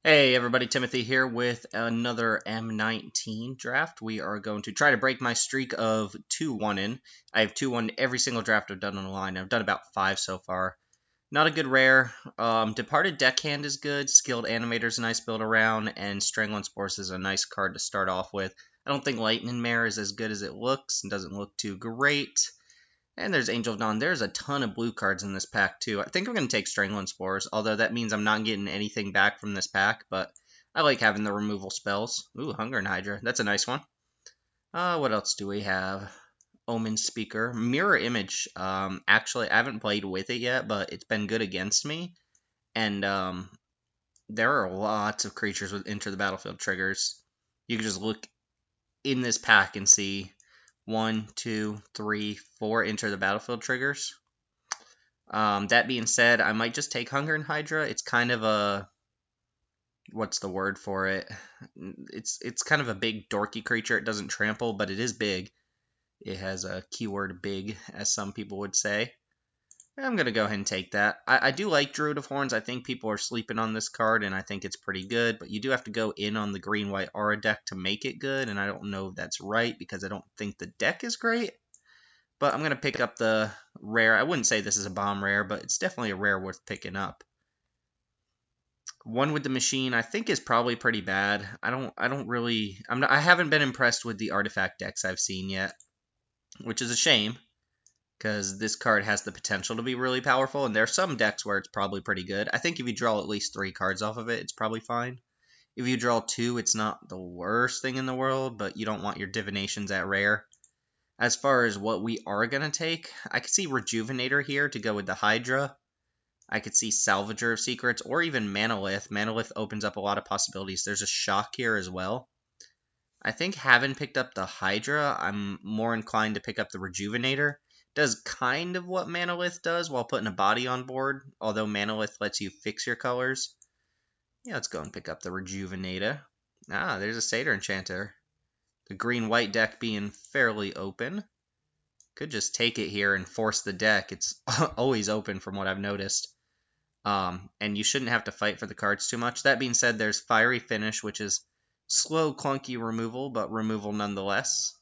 Hey everybody, Timothy here with another M19 draft. We are going to try to break my streak of 2-1 in. I have 2-1 every single draft I've done on the line. I've done about 5 so far. Not a good rare. Departed Deckhand is good. Skilled Animator is a nice build around. And Strangling Spores is a nice card to start off with. I don't think Lightning Mare is as good as it looks. It doesn't look too great. And there's Angel of Dawn. There's a ton of blue cards in this pack, too. I think I'm going to take Strangling Spores, although that means I'm not getting anything back from this pack, but I like having the removal spells. Ooh, Hunger and Hydra. That's a nice one. What else do we have? Omen Speaker. Mirror Image. Actually, I haven't played with it yet, but it's been good against me. And there are lots of creatures with Enter the Battlefield triggers. You can just look in this pack and see 1, 2, 3, 4 Enter the Battlefield triggers. That being said, I might just take Hunger and Hydra. It's kind of a... what's the word for it? It's kind of a big dorky creature. It doesn't trample, but it is big. It has a keyword big, as some people would say. I'm going to go ahead and take that. I do like Druid of Horns. I think people are sleeping on this card, and I think it's pretty good. But you do have to go in on the green-white aura deck to make it good, and I don't know if that's right because I don't think the deck is great. But I'm going to pick up the rare. I wouldn't say this is a bomb rare, but it's definitely a rare worth picking up. One with the Machine, I think, is probably pretty bad. I haven't been impressed with the artifact decks I've seen yet, which is a shame, because this card has the potential to be really powerful, and there are some decks where it's probably pretty good. I think if you draw at least 3 cards off of it, it's probably fine. If you draw 2, it's not the worst thing in the world, but you don't want your divinations at rare. As far as what we are going to take, I could see Rejuvenator here to go with the Hydra. I could see Salvager of Secrets, or even Manolith. Manolith opens up a lot of possibilities. There's a Shock here as well. I think having picked up the Hydra, I'm more inclined to pick up the Rejuvenator. Does kind of what Manolith does while putting a body on board, although Manolith lets you fix your colors. Yeah, let's go and pick up the Rejuvenator. Ah, there's a Satyr Enchanter. The green-white deck being fairly open. Could just take it here and force the deck. It's always open from what I've noticed. And you shouldn't have to fight for the cards too much. That being said, there's Fiery Finish, which is slow, clunky removal, but removal nonetheless.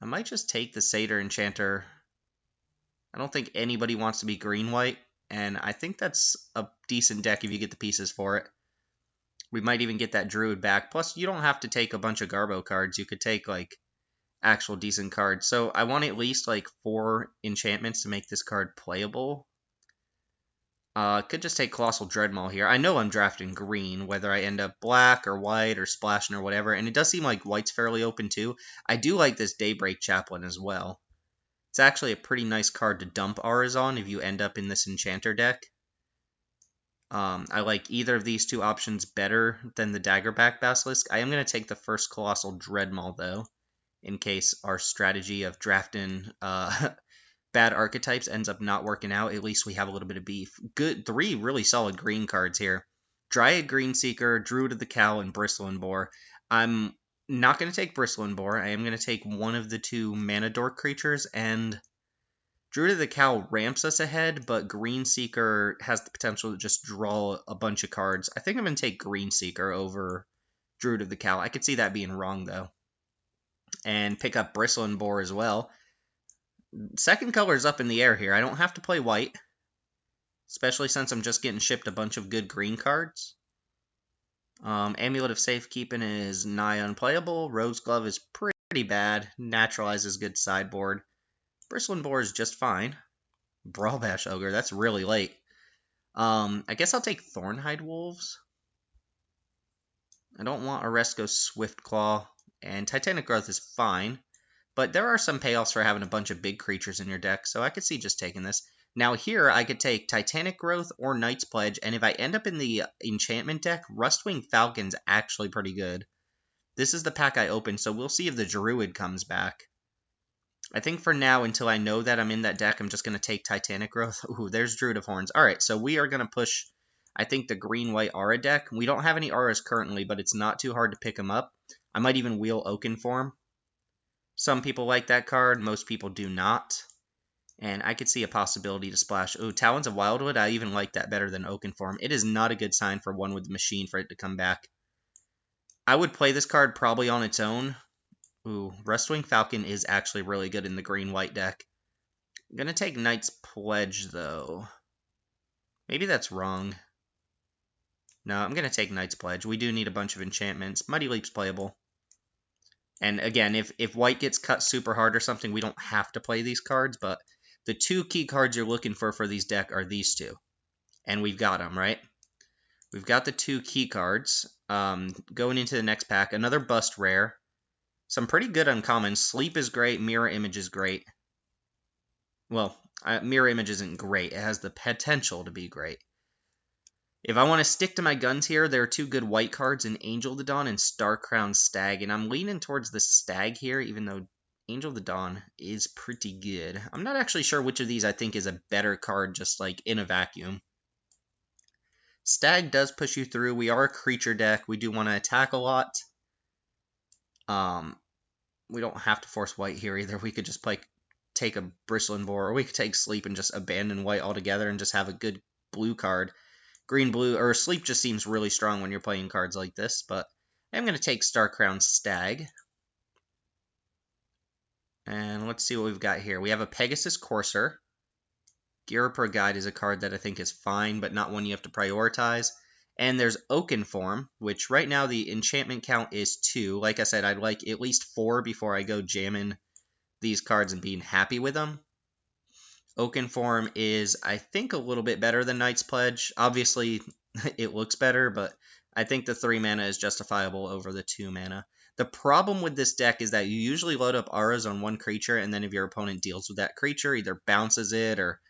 I might just take the Satyr Enchanter. I don't think anybody wants to be green-white, and I think that's a decent deck if you get the pieces for it. We might even get that Druid back. Plus, you don't have to take a bunch of Garbo cards. You could take, like, actual decent cards. So I want at least, like, 4 enchantments to make this card playable. Could just take Colossal Dreadmaw here. I know I'm drafting green, whether I end up black or white or splashing or whatever. And it does seem like white's fairly open, too. I do like this Daybreak Chaplain as well. It's actually a pretty nice card to dump auras on if you end up in this Enchanter deck. I like either of these 2 options better than the Daggerback Basilisk. I am going to take the first Colossal Dreadmaw, though, in case our strategy of drafting bad archetypes ends up not working out. At least we have a little bit of beef. Good, 3 really solid green cards here. Dryad Greenseeker, Druid of the Cowl, and Bristling Boar. I'm not going to take Bristling Boar. I am going to take one of the 2 Mana Dork creatures, and Druid of the Cowl ramps us ahead, but Greenseeker has the potential to just draw a bunch of cards. I think I'm going to take Greenseeker over Druid of the Cowl. I could see that being wrong, though. And pick up Bristling Boar as well. Second color is up in the air here. I don't have to play white, especially since I'm just getting shipped a bunch of good green cards. Amulet of Safekeeping is nigh unplayable. Rogue's Glove is pretty bad. Naturalize is good sideboard. Bristling Boar is just fine. Brawlbash Ogre, that's really late. I guess I'll take Thornhide Wolves. I don't want Oresco Swiftclaw, and Titanic Growth is fine. But there are some payoffs for having a bunch of big creatures in your deck, so I could see just taking this. Now here, I could take Titanic Growth or Knight's Pledge, and if I end up in the enchantment deck, Rustwing Falcon's actually pretty good. This is the pack I opened, so we'll see if the Druid comes back. I think for now, until I know that I'm in that deck, I'm just going to take Titanic Growth. Ooh, there's Druid of Horns. Alright, so we are going to push, I think, the green-white Aura deck. We don't have any Auras currently, but it's not too hard to pick them up. I might even wheel Oakenform. Some people like that card, most people do not. And I could see a possibility to splash. Oh, Talons of Wildwood, I even like that better than Oakenform. It is not a good sign for one with the machine for it to come back. I would play this card probably on its own. Ooh, Rustwing Falcon is actually really good in the green-white deck. I'm going to take Knight's Pledge, though. Maybe that's wrong. No, I'm going to take Knight's Pledge. We do need a bunch of enchantments. Mighty Leap's playable. And again, if white gets cut super hard or something, we don't have to play these cards, but the two key cards you're looking for these deck are these two. And we've got them, right? We've got the two key cards. Going into the next pack, another bust rare. Some pretty good uncommons. Sleep is great. Mirror Image is great. Well, Mirror Image isn't great. It has the potential to be great. If I want to stick to my guns here, there are two good white cards in Angel of the Dawn and Starcrowned Stag. And I'm leaning towards the Stag here, even though Angel of the Dawn is pretty good. I'm not actually sure which of these I think is a better card, just like in a vacuum. Stag does push you through. We are a creature deck. We do want to attack a lot. We don't have to force white here either. We could just take a Bristling Boar, or we could take Sleep and just abandon white altogether and just have a good blue card. Green-blue, or Sleep just seems really strong when you're playing cards like this, but I'm going to take Starcrowned Stag. And let's see what we've got here. We have a Pegasus Courser. Ghirapur Guide is a card that I think is fine, but not one you have to prioritize. And there's Oakenform, which right now the enchantment count is 2. Like I said, I'd like at least 4 before I go jamming these cards and being happy with them. Oakenform is, I think, a little bit better than Knight's Pledge. Obviously, it looks better, but I think the 3 mana is justifiable over the 2 mana. The problem with this deck is that you usually load up auras on one creature, and then if your opponent deals with that creature, either bounces it or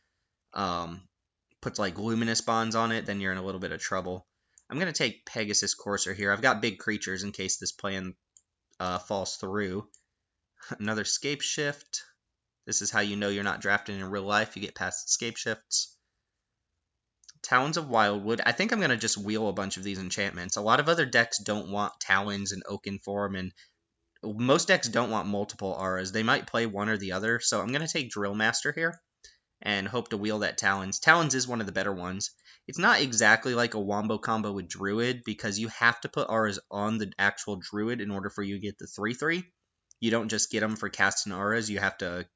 puts like luminous bonds on it, then you're in a little bit of trouble. I'm going to take Pegasus Courser here. I've got big creatures in case this plan falls through. Another Scape Shift. This is how you know you're not drafting in real life. You get past Scape Shifts. Talons of Wildwood. I think I'm going to just wheel a bunch of these enchantments. A lot of other decks don't want Talons and Oakenform, and most decks don't want multiple auras. They might play one or the other, so I'm going to take Drill Master here and hope to wheel that Talons. Talons is one of the better ones. It's not exactly like a Wombo combo with Druid, because you have to put auras on the actual Druid in order for you to get the 3/3. You don't just get them for casting auras. You have to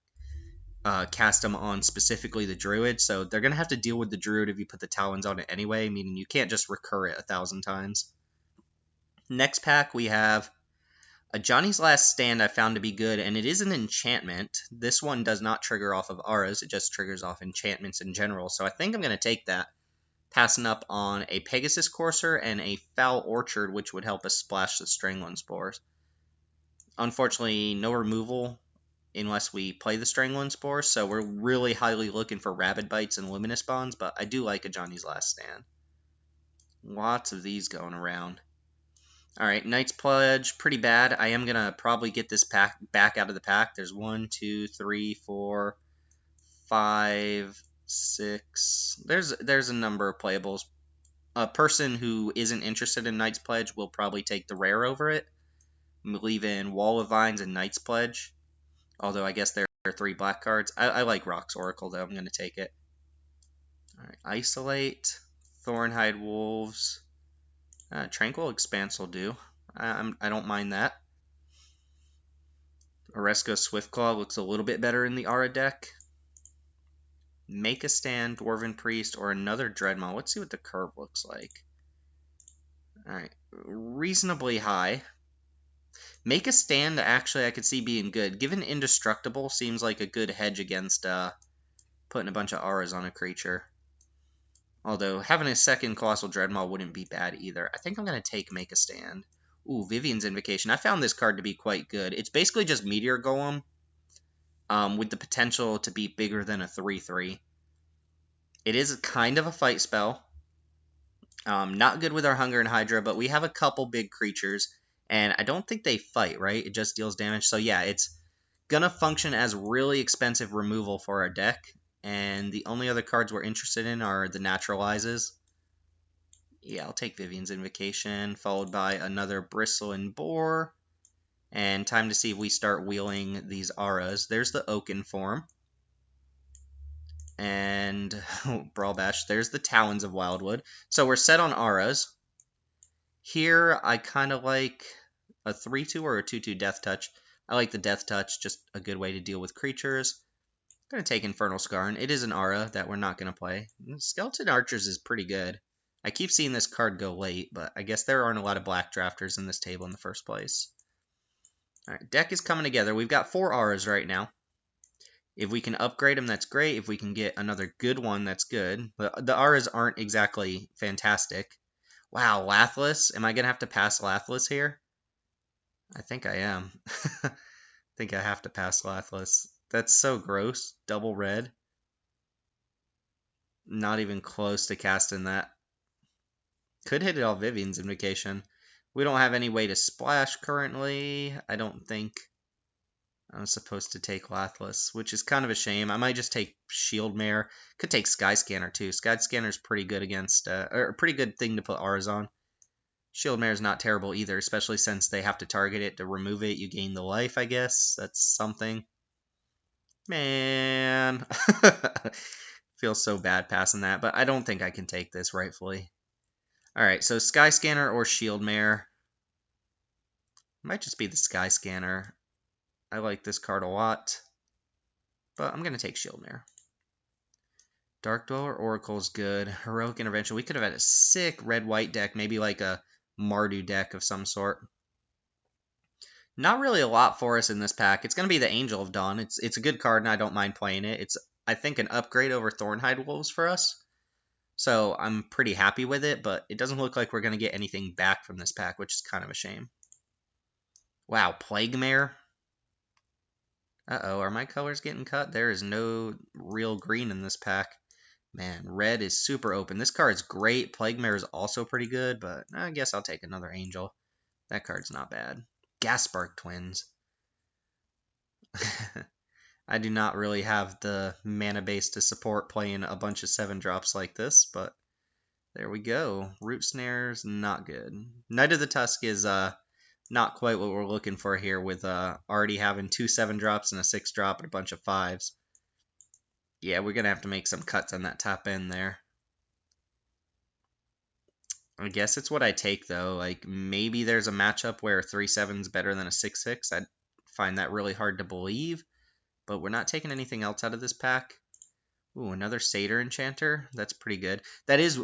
cast them on specifically the Druid, so they're going to have to deal with the Druid if you put the Talons on it anyway, meaning you can't just recur it 1,000 times. Next pack, we have a Johnny's Last Stand I found to be good, and it is an enchantment. This one does not trigger off of auras, it just triggers off enchantments in general, so I think I'm going to take that, passing up on a Pegasus Courser and a Foul Orchard, which would help us splash the Strangling Spores. Unfortunately, no removal unless we play the Strangling Spore, so we're really highly looking for Rabid Bites and Luminous Bonds, but I do like a Johnny's Last Stand. Lots of these going around. Alright, Knight's Pledge, pretty bad. I am going to probably get this pack back out of the pack. There's 1, 2, 3, 4, 5, 6. There's a number of playables. A person who isn't interested in Knight's Pledge will probably take the rare over it. I'm leaving Wall of Vines and Knight's Pledge. Although I guess there are 3 black cards. I like Rock's Oracle, though. I'm going to take it. All right, Isolate, Thornhide Wolves. Tranquil Expanse will do. I don't mind that. Oresco Swiftclaw looks a little bit better in the Aura deck. Make a Stand, Dwarven Priest, or another Dreadmaw. Let's see what the curve looks like. Alright, reasonably high. Make a Stand, actually, I could see being good. Given Indestructible seems like a good hedge against putting a bunch of auras on a creature. Although, having a second Colossal Dreadmaw wouldn't be bad either. I think I'm going to take Make a Stand. Ooh, Vivian's Invocation. I found this card to be quite good. It's basically just Meteor Golem with the potential to be bigger than a 3/3. It is kind of a fight spell. Not good with our Hunger and Hydra, but we have a couple big creatures, and I don't think they fight, right? It just deals damage. So yeah, it's going to function as really expensive removal for our deck, and the only other cards we're interested in are the Naturalizes. Yeah, I'll take Vivian's Invocation, followed by another Bristling Boar, and time to see if we start wheeling these auras. There's the Oakenform. And Brawl Bash. There's the Talons of Wildwood. So we're set on auras. Here, I kind of like a 3-2 or a 2-2 Death Touch. I like the Death Touch, just a good way to deal with creatures. I'm going to take Infernal Scarn. It is an aura that we're not going to play. Skeleton Archers is pretty good. I keep seeing this card go late, but I guess there aren't a lot of black drafters in this table in the first place. Alright, deck is coming together. We've got 4 auras right now. If we can upgrade them, that's great. If we can get another good one, that's good. The auras aren't exactly fantastic. Wow, Lathless? Am I going to have to pass Lathless here? I think I am. I think I have to pass Lathless. That's so gross. Double red. Not even close to casting that. Could hit it all Vivian's Invocation. We don't have any way to splash currently. I don't think I'm supposed to take Lathless, which is kind of a shame. I might just take Shield Mare. Could take Sky Scanner too. Sky Scanner's pretty good against, or a pretty good thing to put auras on. Shield Mare is not terrible either, especially since they have to target it to remove it. You gain the life, I guess. That's something. Man. Feels so bad passing that, but I don't think I can take this rightfully. Alright, so Sky Scanner or Shield Mare. Might just be the Sky Scanner. I like this card a lot, but I'm going to take Shield Mare. Dark Dweller Oracle is good. Heroic Intervention. We could have had a sick red-white deck, maybe like a Mardu deck of some sort. Not really a lot for us in this pack. It's going to be the Angel of Dawn. It's a good card, and I don't mind playing it. It's, I think, an upgrade over Thornhide Wolves for us. So I'm pretty happy with it, but it doesn't look like we're going to get anything back from this pack, which is kind of a shame. Wow, Plague Mare. Uh-oh, are my colors getting cut? There is no real green in this pack. Man, red is super open. This card's great. Plague Mare is also pretty good, but I guess I'll take another Angel. That card's not bad. Gaspark Twins. I do not really have the mana base to support playing a bunch of 7-drops like this, but there we go. Root Snare's not good. Knight of the Tusk is not quite what we're looking for here with already having 2 7-drops and a 6-drop and a bunch of 5s. Yeah, we're going to have to make some cuts on that top end there. I guess it's what I take, though. Like, maybe there's a matchup where 3-7's better than a 6-6. I'd find that really hard to believe. But we're not taking anything else out of this pack. Ooh, another Satyr Enchanter. That's pretty good. That is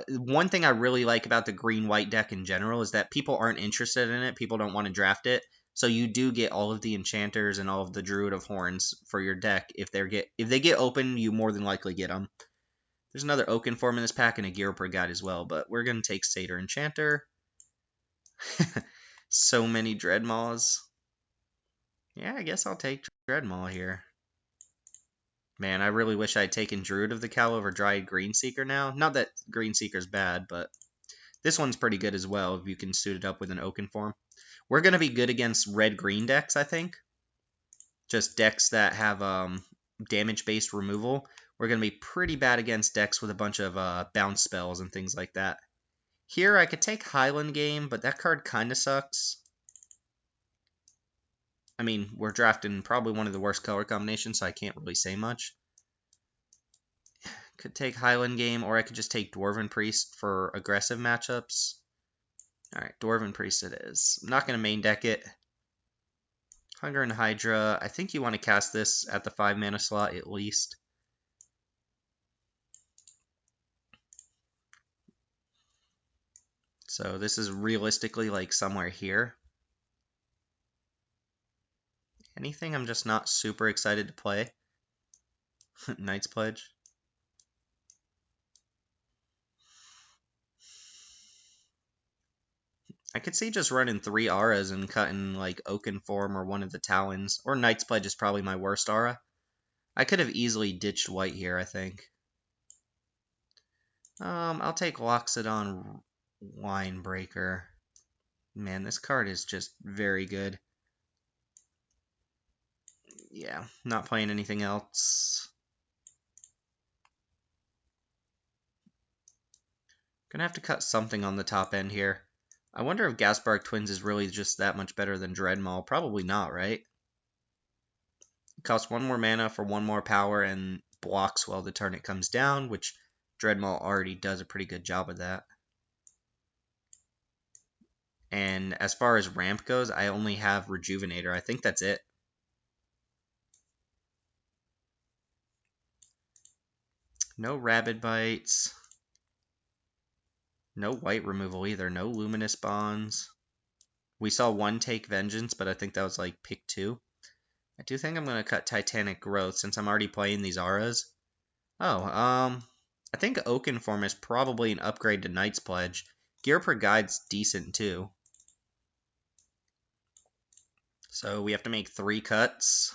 one thing I really like about the green-white deck in general is that people aren't interested in it. People don't want to draft it. So you do get all of the Enchanters and all of the Druid of Horns for your deck. If they get open, you more than likely get them. There's another Oakenform in this pack and a Gear Guide as well, but we're going to take Satyr Enchanter. So many Dreadmaws. Yeah, I guess I'll take Dreadmaw here. Man, I really wish I had taken Druid of the Cowl over Dryad Greenseeker now. Not that Greenseeker's bad, but this one's pretty good as well if you can suit it up with an Oakenform. We're going to be good against red-green decks, I think. Just decks that have damage-based removal. We're going to be pretty bad against decks with a bunch of bounce spells and things like that. Here, I could take Highland Game, but that card kind of sucks. I mean, we're drafting probably one of the worst color combinations, so I can't really say much. Could take Highland Game, or I could just take Dwarven Priest for aggressive matchups. Alright, Dwarven Priest it is. I'm not going to main deck it. Hunger and Hydra. I think you want to cast this at the 5-mana slot at least. So this is realistically like somewhere here. Anything I'm just not super excited to play? Knight's Pledge. I could see just running 3 auras and cutting like Oakenform or one of the Talons. Or Knight's Pledge is probably my worst aura. I could have easily ditched white here, I think. I'll take Loxodon Winebreaker. Man, this card is just very good. Yeah, not playing anything else. Gonna have to cut something on the top end here. I wonder if Gaspark Twins is really just that much better than Dreadmaw. Probably not, right? It costs 1 more mana for 1 more power, and blocks while the turret comes down, which Dreadmaw already does a pretty good job of that. And as far as ramp goes, I only have Rejuvenator. I think that's it. No Rabid Bites. No white removal either. No Luminous Bonds. We saw one take Vengeance, but I think that was like pick 2. I do think I'm going to cut Titanic Growth since I'm already playing these auras. Oh, I think Oaken Form is probably an upgrade to Knight's Pledge. Gear per Guide's decent too. So we have to make 3 cuts.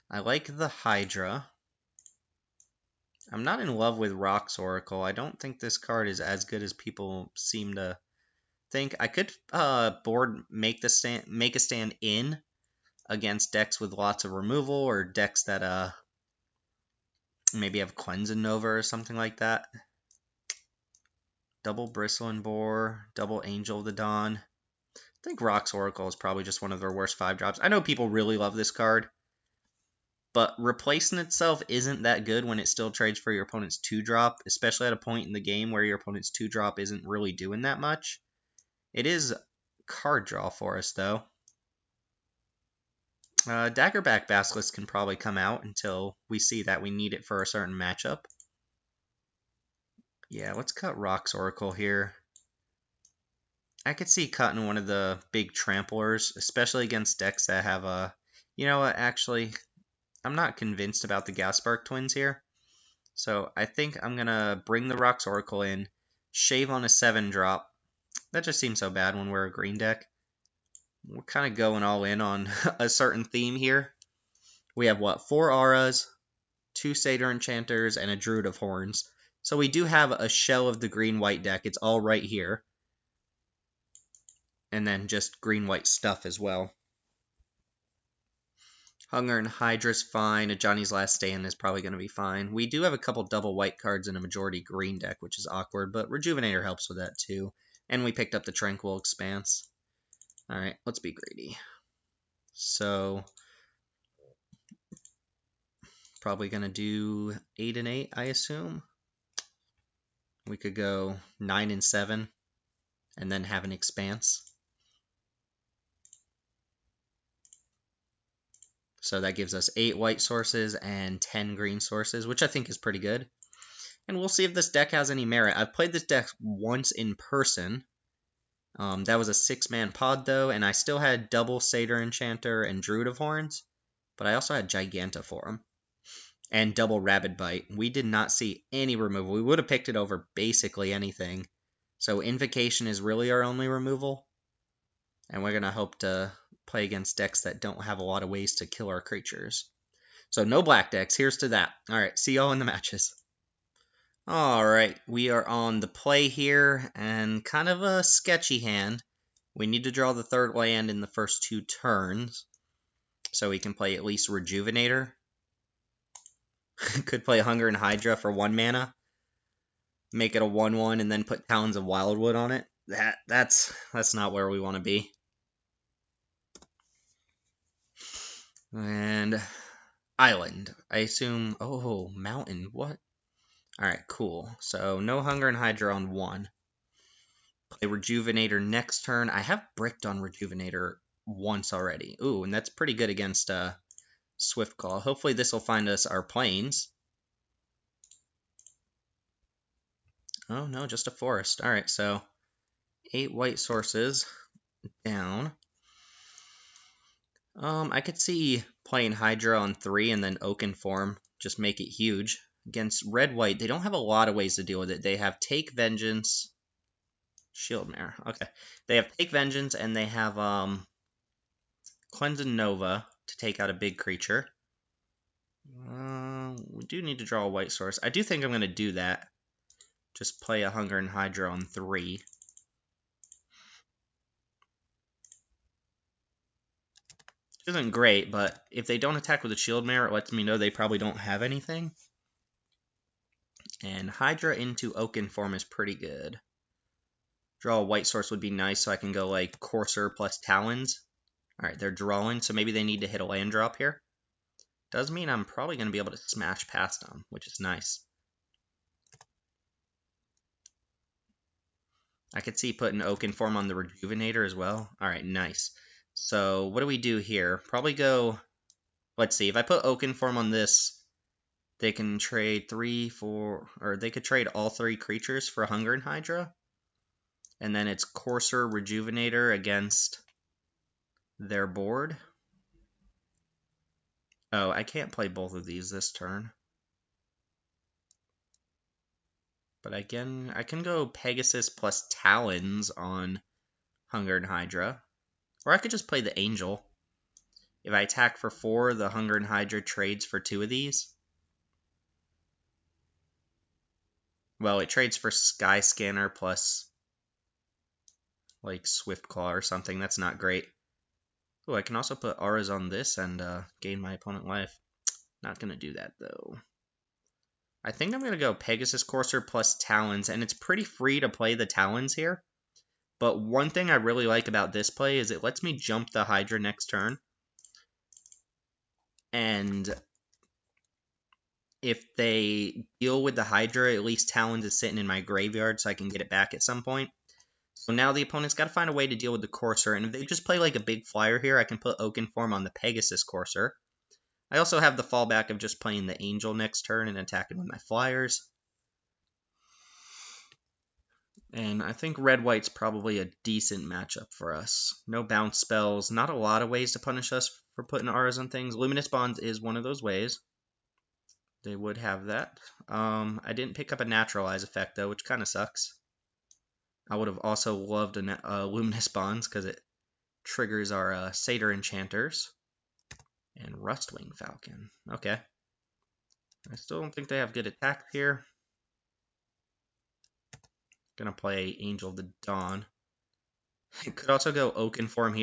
I like the Hydra. I'm not in love with Rock's Oracle. I don't think this card is as good as people seem to think. I could board make a stand in against decks with lots of removal or decks that maybe have Cleansing Nova or something like that. Double Bristling Boar, double Angel of the Dawn. I think Rock's Oracle is probably just one of their worst 5-drops. I know people really love this card, but replacing itself isn't that good when it still trades for your opponent's 2-drop, especially at a point in the game where your opponent's 2-drop isn't really doing that much. It is card draw for us, though. Daggerback Basilisk can probably come out until we see that we need it for a certain matchup. Yeah, let's cut Rock's Oracle here. I could see cutting one of the big tramplers, especially against decks that have a... You know what, actually, I'm not convinced about the Gaspark Twins here. So I think I'm going to bring the Rock's Oracle in, shave on a 7-drop. That just seems so bad when we're a green deck. We're kind of going all in on a certain theme here. We have, what, 4 Auras, 2 Satyr Enchanters, and a Druid of Horns. So we do have a shell of the green-white deck. It's all right here. And then just green-white stuff as well. Hunger and Hydra's fine. A Johnny's Last Stand is probably going to be fine. We do have a couple double white cards in a majority green deck, which is awkward, but Rejuvenator helps with that too. And we picked up the Tranquil Expanse. Alright, let's be greedy. So, probably going to do 8 and 8, I assume. We could go 9 and 7, and then have an Expanse. So that gives us 8 white sources and 10 green sources, which I think is pretty good. And we'll see if this deck has any merit. I've played this deck once in person. That was a 6-man pod, though, and I still had double Satyr Enchanter and Druid of Horns. But I also had Giganta for him. And double Rabid Bite. We did not see any removal. We would have picked it over basically anything. So Invocation is really our only removal. And we're going to hope to play against decks that don't have a lot of ways to kill our creatures. So no black decks. Here's to that. Alright, see y'all in the matches. Alright, we are on the play here, and kind of a sketchy hand. We need to draw the 3rd land in the first 2 turns, so we can play at least Rejuvenator. Could play Hunger and Hydra for 1 mana. Make it a 1/1 and then put Talons of Wildwood on it. That's not where we want to be. And Island. I assume... Oh, Mountain. What? Alright, cool. So, no Hunger and Hydra on 1. Play Rejuvenator next turn. I have bricked on Rejuvenator once already. Ooh, and that's pretty good against Swiftclaw. Hopefully this will find us our plains. Oh, no, just a forest. Alright, so 8 white sources down. I could see playing Hydra on 3 and then Oaken Form. Just make it huge. Against red-white, they don't have a lot of ways to deal with it. They have Take Vengeance, Shield Mare. Okay. They have Take Vengeance, and they have Cleansing Nova to take out a big creature. We do need to draw a white source. I do think I'm going to do that. Just play a Hunger and Hydra on 3. Isn't great, but if they don't attack with a Shield Mare, it lets me know they probably don't have anything. And Hydra into Oaken Form is pretty good. Draw a white source would be nice, so I can go like Courser plus Talons. Alright, they're drawing, so maybe they need to hit a land drop here. does mean I'm probably going to be able to smash past them, which is nice. I could see putting Oakenform on the Rejuvenator as well. Alright, nice. So what do we do here? Probably go... Let's see, if I put Oakenform on this, they can trade 3, 4... Or they could trade all 3 creatures for a Hungering Hydra. And then it's Courser Rejuvenator against their board. Oh, I can't play both of these this turn. But again, I can go Pegasus plus Talons on Hungering Hydra. Or I could just play the Angel. If I attack for 4, the Hungering Hydra trades for 2 of these. Well, it trades for Sky Scanner plus, like, Swift Claw or something. That's not great. Oh, I can also put auras on this and gain my opponent life. Not going to do that, though. I think I'm going to go Pegasus Courser plus Talons, and it's pretty free to play the Talons here. But one thing I really like about this play is it lets me jump the Hydra next turn. And if they deal with the Hydra, at least Talons is sitting in my graveyard so I can get it back at some point. So now the opponent's got to find a way to deal with the Courser, and if they just play like a big flyer here, I can put Oakenform on the Pegasus Courser. I also have the fallback of just playing the Angel next turn and attacking with my flyers. And I think Red-White's probably a decent matchup for us. No bounce spells, not a lot of ways to punish us for putting auras on things. Luminous Bonds is one of those ways. They would have that. I didn't pick up a Naturalize effect, though, which kind of sucks. I would have also loved a Luminous Bonds, because it triggers our Satyr Enchanters. And Rustwing Falcon. Okay. I still don't think they have good attack here. Gonna play Angel of the Dawn. I could also go Oakenform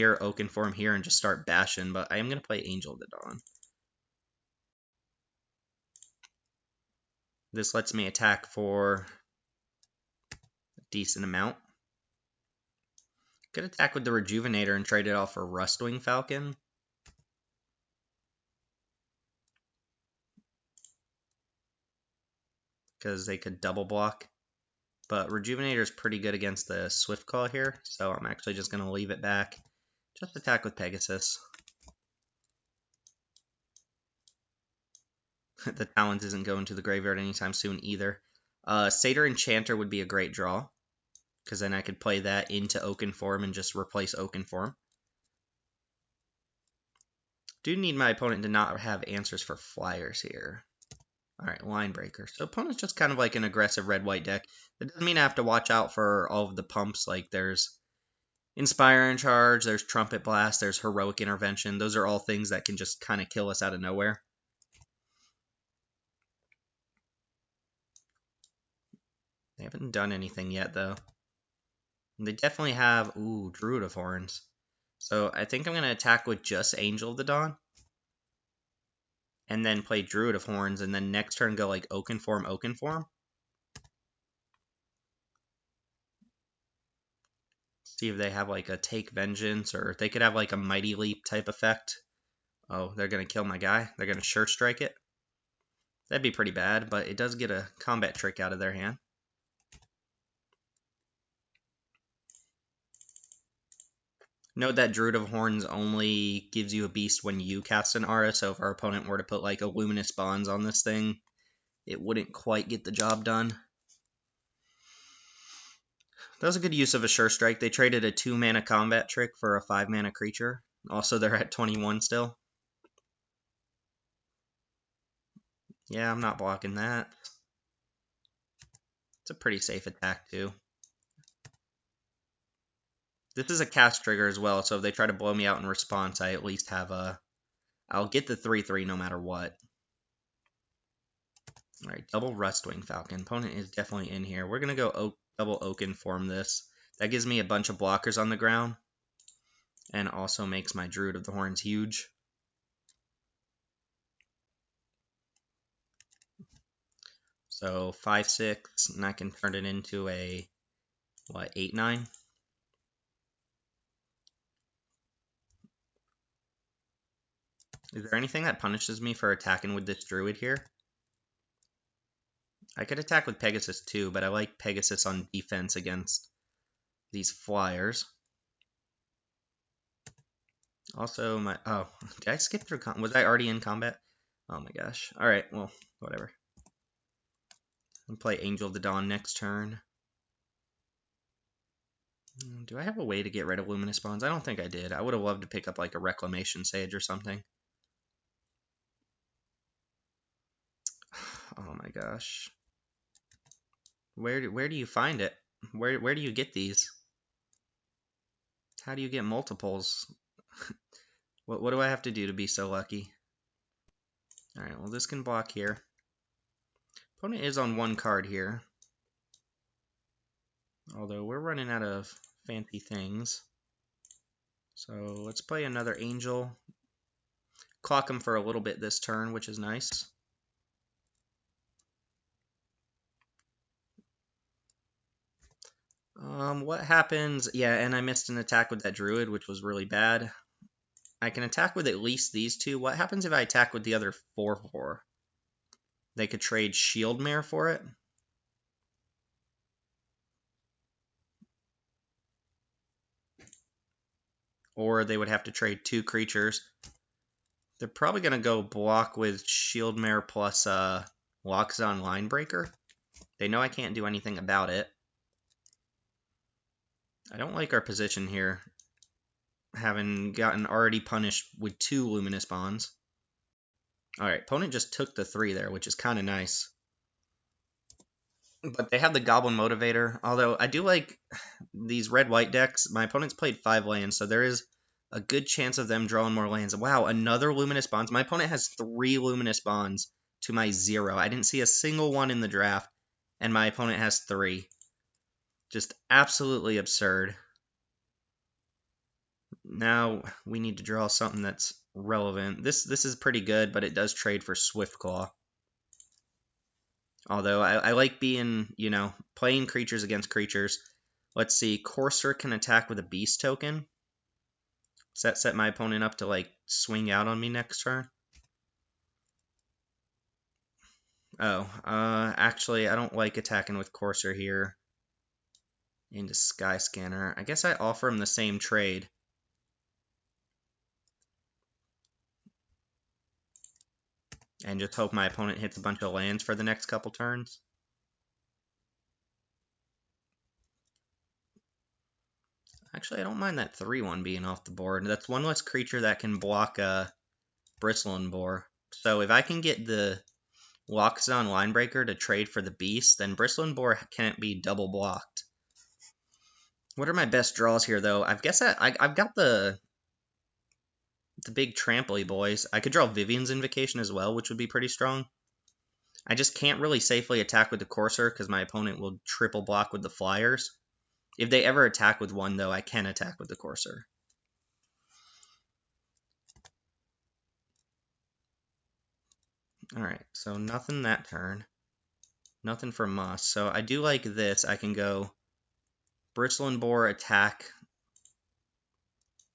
here, and just start bashing, but I am gonna play Angel of the Dawn. This lets me attack for a decent amount. Could attack with the Rejuvenator and trade it off for Rustwing Falcon. Because they could double block. But Rejuvenator is pretty good against the Swift Claw here, so I'm actually just going to leave it back. Just attack with Pegasus. The Talons isn't going to the graveyard anytime soon either. Satyr Enchanter would be a great draw, because then I could play that into Oakenform and just replace Oakenform. Do need my opponent to not have answers for flyers here. Alright, Line Breaker. So opponent's just kind of like an aggressive red-white deck. That doesn't mean I have to watch out for all of the pumps. Like there's Inspire and Charge, there's Trumpet Blast, there's Heroic Intervention. Those are all things that can just kind of kill us out of nowhere. They haven't done anything yet, though. They definitely have, ooh, Druid of Horns. So I think I'm going to attack with just Angel of the Dawn. And then play Druid of Horns, and then next turn go like Oakenform, Oakenform. See if they have like a Take Vengeance, or they could have like a Mighty Leap type effect. Oh, they're going to kill my guy. They're going to Sure Strike it. That'd be pretty bad, but it does get a combat trick out of their hand. Note that Druid of Horns only gives you a beast when you cast an aura, so if our opponent were to put like a Luminous Bonds on this thing, it wouldn't quite get the job done. That was a good use of a Sure Strike. They traded a 2-mana combat trick for a 5-mana creature. Also, they're at 21 still. Yeah, I'm not blocking that. It's a pretty safe attack, too. This is a cast trigger as well, so if they try to blow me out in response, I at least have a... I'll get the 3/3 no matter what. Alright, double Rustwing Falcon. Opponent is definitely in here. We're going to go double Oakenform this. That gives me a bunch of blockers on the ground. And also makes my Druid of the Horns huge. So 5/6, and I can turn it into a, what, 8/9? Is there anything that punishes me for attacking with this druid here? I could attack with Pegasus too, but I like Pegasus on defense against these flyers. Also, oh, did I skip through was I already in combat? Oh my gosh. Alright, well, whatever. I'll play Angel of the Dawn next turn. Do I have a way to get rid of Luminous Bonds? I don't think I did. I would have loved to pick up like a Reclamation Sage or something. Oh my gosh. Where do you find it? Where do you get these? How do you get multiples? What do I have to do to be so lucky? Alright, well this can block here. Opponent is on one card here. Although we're running out of fancy things. So let's play another Angel. Clock him for a little bit this turn, which is nice. What happens? Yeah, and I missed an attack with that Druid, which was really bad. I can attack with at least these two. What happens if I attack with the other 4/4? They could trade Shield Mare for it. Or they would have to trade 2 creatures. They're probably going to go block with Shield Mare plus Loxodon Linebreaker. They know I can't do anything about it. I don't like our position here, having gotten already punished with 2 Luminous Bonds. Alright, opponent just took the 3 there, which is kind of nice. But they have the Goblin Motivator, although I do like these red-white decks. My opponent's played 5 lands, so there is a good chance of them drawing more lands. Wow, another Luminous Bonds. My opponent has 3 Luminous Bonds to my 0. I didn't see a single one in the draft, and my opponent has 3. Just absolutely absurd. Now we need to draw something that's relevant. This is pretty good, but it does trade for Swiftclaw. Although I like being, playing creatures against creatures. Let's see, Courser can attack with a Beast token. Does that set my opponent up to, like, swing out on me next turn? Oh, actually, I don't like attacking with Courser here into Skyscanner. I guess I offer him the same trade. And just hope my opponent hits a bunch of lands for the next couple turns. Actually, I don't mind that 3/1 being off the board. That's one less creature that can block a Bristling Boar. So if I can get the Loxodon Linebreaker to trade for the Beast, then Bristling Boar can't be double blocked. What are my best draws here, though? I guess I've got the big Trampley boys. I could draw Vivian's Invocation as well, which would be pretty strong. I just can't really safely attack with the Courser because my opponent will triple block with the Flyers. If they ever attack with one, though, I can attack with the Courser. Alright, so nothing that turn. Nothing from Moss. So I do like this. I can go Bristling Boar, attack.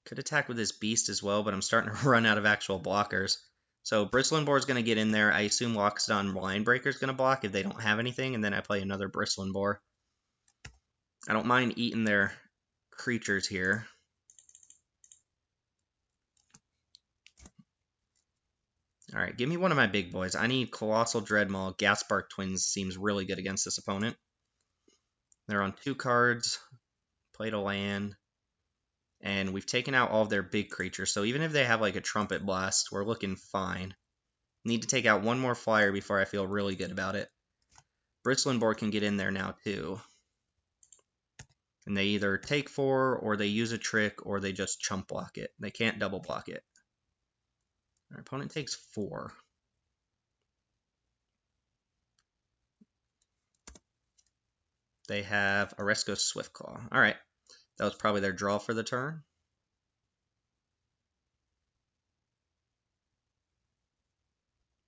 Could attack with this Beast as well, but I'm starting to run out of actual blockers. So Bristling Boar is going to get in there. I assume Loxodon Linebreaker is going to block if they don't have anything, and then I play another Bristling Boar. I don't mind eating their creatures here. Alright, give me one of my big boys. I need Colossal Dreadmaw. Gaspark Twins seems really good against this opponent. They're on 2 cards. Played a land. And we've taken out all of their big creatures. So even if they have like a Trumpet Blast, we're looking fine. Need to take out one more flyer before I feel really good about it. Bristling Boar can get in there now too. And they either take 4, or they use a trick, or they just chump block it. They can't double block it. Our opponent takes 4. They have Oresco Swiftclaw. Alright. That was probably their draw for the turn.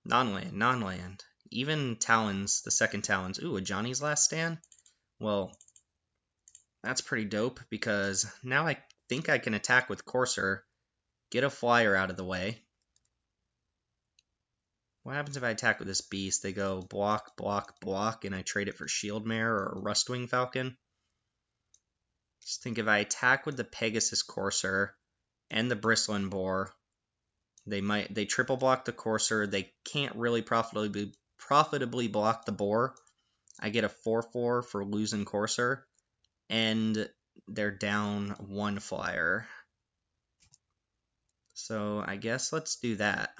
Non-land, non-land. Even Talons, the second Talons. Ooh, a Johnny's Last Stand? Well, that's pretty dope, because now I think I can attack with Courser, get a flyer out of the way. What happens if I attack with this beast? They go block, block, block, and I trade it for Shield Mare or a Rustwing Falcon. Just think if I attack with the Pegasus Courser and the Bristling Boar, they triple block the Courser. They can't really profitably block the Boar. I get a 4/4 for losing Courser, and they're down 1 flyer. So I guess let's do that.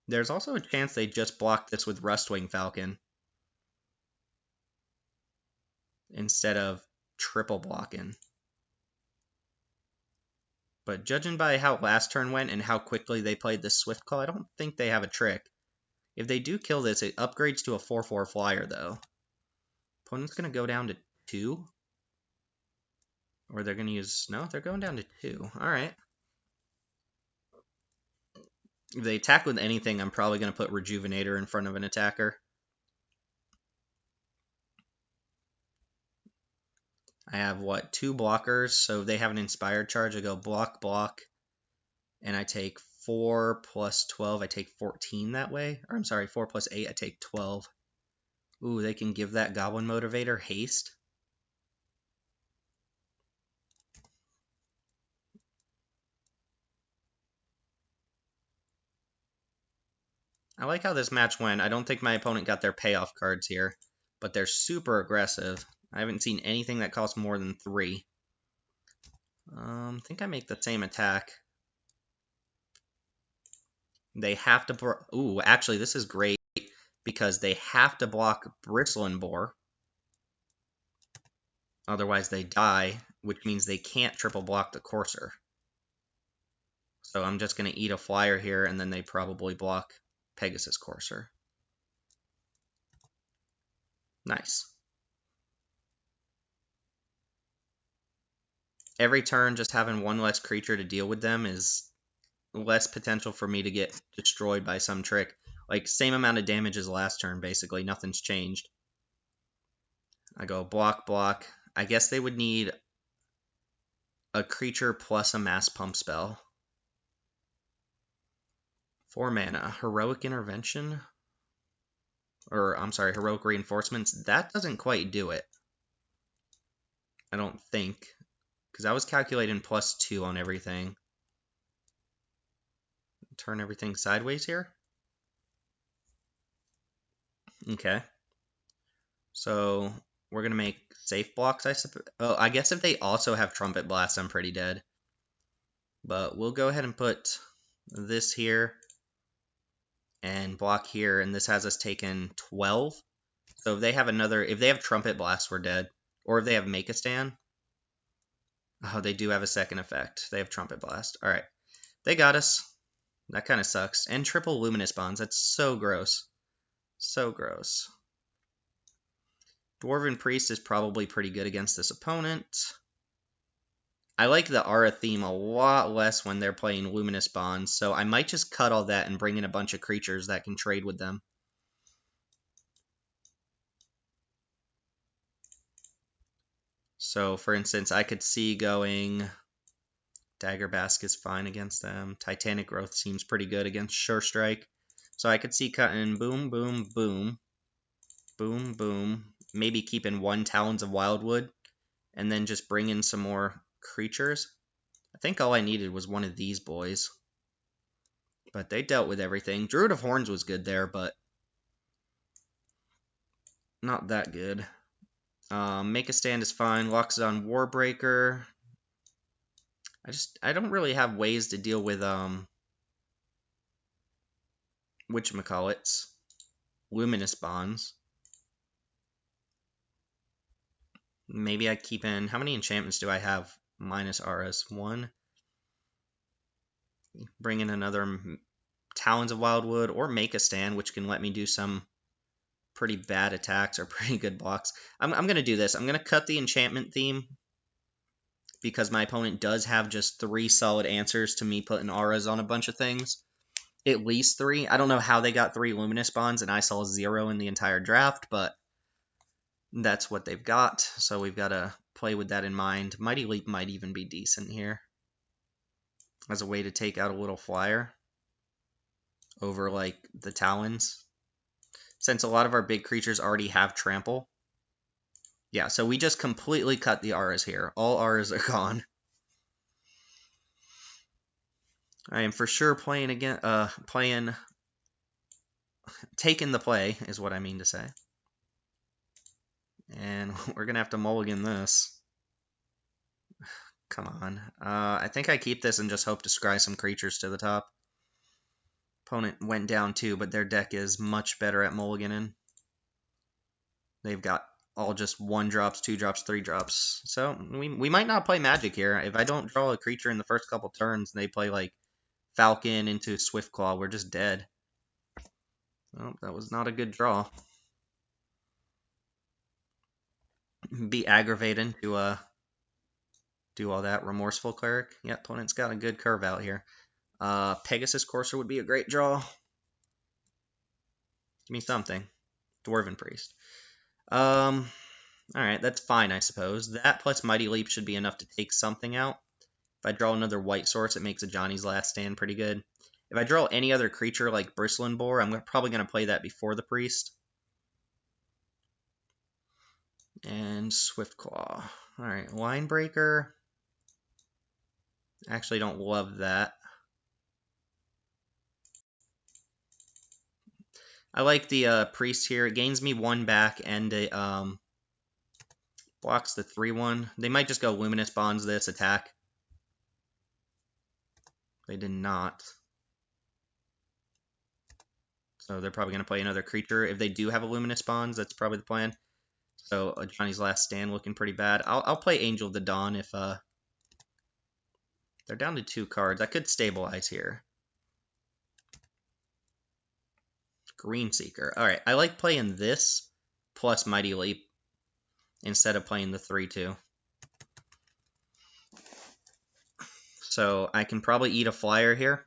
There's also a chance they just block this with Rustwing Falcon instead of triple blocking. But judging by how last turn went and how quickly they played this Swift Claw, I don't think they have a trick. If they do kill this, it upgrades to a 4/4 flyer, though. Opponent's going to go down to 2. Or they're going to use... No, they're going down to 2. Alright. If they attack with anything, I'm probably going to put Rejuvenator in front of an attacker. I have, 2 blockers, so if they have an Inspired Charge, I go block, block, and I take 4 plus 12, I take 14 that way. Or I'm sorry, 4 plus 8, I take 12. Ooh, they can give that Goblin Motivator haste. I like how this match went. I don't think my opponent got their payoff cards here, but they're super aggressive. I haven't seen anything that costs more than 3. I think I make the same attack. They have to... Ooh, actually, this is great because they have to block Bristling Boar. Otherwise, they die, which means they can't triple block the Courser. So I'm just going to eat a flyer here, and then they probably block Pegasus Courser. Nice. Every turn, just having 1 less creature to deal with them is less potential for me to get destroyed by some trick. Like, same amount of damage as last turn, basically. Nothing's changed. I go block, block. I guess they would need a creature plus a mass pump spell. 4 mana. Heroic Intervention? Or, I'm sorry, Heroic Reinforcements. That doesn't quite do it. I don't think. Because I was calculating +2 on everything. Turn everything sideways here. Okay. So we're going to make safe blocks, I suppose. Oh, I guess if they also have Trumpet Blast, I'm pretty dead. But we'll go ahead and put this here and block here, and this has us taken 12. So if they have Trumpet Blast, we're dead. Or if they have Make a Stand. Oh, they do have a second effect. They have Trumpet Blast. Alright. They got us. That kind of sucks. And triple Luminous Bonds. That's so gross. So gross. Dwarven Priest is probably pretty good against this opponent. I like the Aura theme a lot less when they're playing Luminous Bonds, so I might just cut all that and bring in a bunch of creatures that can trade with them. So, for instance, I could see going... Dagger Bask is fine against them. Titanic Growth seems pretty good against Sure Strike. So I could see cutting boom, boom, boom, boom, boom. Maybe keeping 1 Talons of Wildwood, and then just bring in some more creatures. I think all I needed was one of these boys. But they dealt with everything. Druid of Horns was good there, but not that good. Make a Stand is fine. Locks it on Warbreaker. I don't really have ways to deal with whatchamacallits. Luminous Bonds. Maybe I keep in... How many enchantments do I have? Minus auras. 1. Bring in another Talons of Wildwood, or Make a Stand, which can let me do some pretty bad attacks or pretty good blocks. I'm going to do this. I'm going to cut the enchantment theme, because my opponent does have just 3 solid answers to me putting auras on a bunch of things. At least 3. I don't know how they got 3 Luminous Bonds, and I saw 0 in the entire draft, but that's what they've got. So we've got to play with that in mind. Mighty Leap might even be decent here as a way to take out a little flyer over like the Talons. Since a lot of our big creatures already have trample. Yeah, so we just completely cut the auras here. All auras are gone. I am for sure playing again. Taking the play is what I mean to say. And we're gonna have to mulligan this. Come on. I think I keep this and just hope to scry some creatures to the top. Opponent went down too, but their deck is much better at mulliganing. They've got all just 1-drops, 2-drops, 3-drops. So we might not play Magic here. If I don't draw a creature in the first couple turns and they play like Falcon into Swiftclaw, we're just dead. Well, that was not a good draw. Be aggravating to do all that. Remorseful Cleric. Yeah, opponent's got a good curve out here. Pegasus Courser would be a great draw. Give me something. Dwarven Priest. Alright, that's fine, I suppose. That plus Mighty Leap should be enough to take something out. If I draw another White Source, it makes a Johnny's Last Stand pretty good. If I draw any other creature like Bristling Boar, I'm probably going to play that before the Priest. And Swiftclaw. Alright, Linebreaker. Actually don't love that. I like the Priest here. It gains me 1 back and it blocks the 3/1. They might just go Luminous Bonds this attack. They did not. So they're probably going to play another creature. If they do have a Luminous Bonds, that's probably the plan. So Johnny's Last Stand looking pretty bad. I'll play Angel of the Dawn if they're down to 2 cards. I could stabilize here. Green Seeker. Alright, I like playing this plus Mighty Leap instead of playing the 3/2. So I can probably eat a flyer here.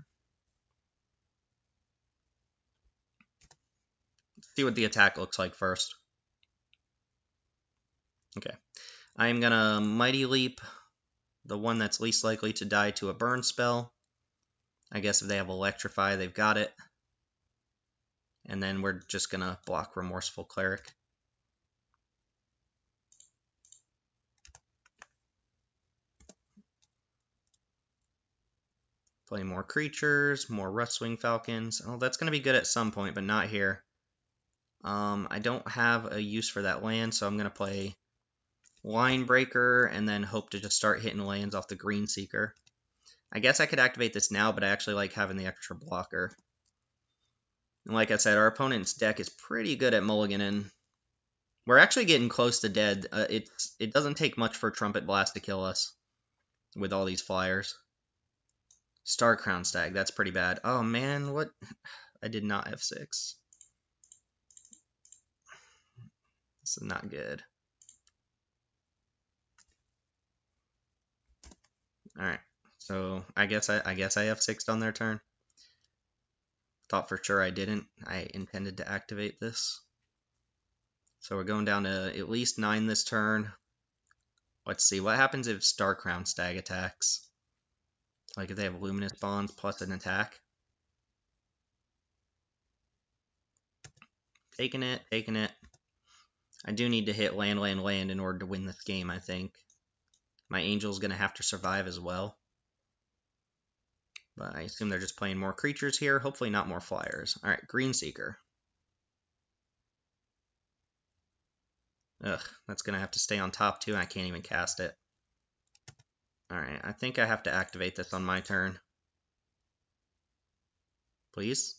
Let's see what the attack looks like first. Okay. I am going to Mighty Leap the one that's least likely to die to a burn spell. I guess if they have Electrify, they've got it. And then we're just going to block Remorseful Cleric. Play more creatures, more Rustwing Falcons. Oh, that's going to be good at some point, but not here. I don't have a use for that land, so I'm going to play Linebreaker and then hope to just start hitting lands off the Green Seeker. I guess I could activate this now, but I actually like having the extra blocker. And like I said, our opponent's deck is pretty good at mulliganing. We're actually getting close to dead. It doesn't take much for Trumpet Blast to kill us with all these flyers. Starcrown Stag, that's pretty bad. Oh man, what? I did not have 6. This is not good. Alright, so I guess I have 6 on their turn. Thought for sure I didn't. I intended to activate this. So we're going down to at least 9 this turn. Let's see, what happens if Starcrown Stag attacks? Like if they have Luminous Bonds plus an attack. Taking it, taking it. I do need to hit land in order to win this game, I think. My Angel's going to have to survive as well. But I assume they're just playing more creatures here. Hopefully not more flyers. Alright, Green Seeker. Ugh, that's going to have to stay on top too, and I can't even cast it. Alright, I think I have to activate this on my turn. Please?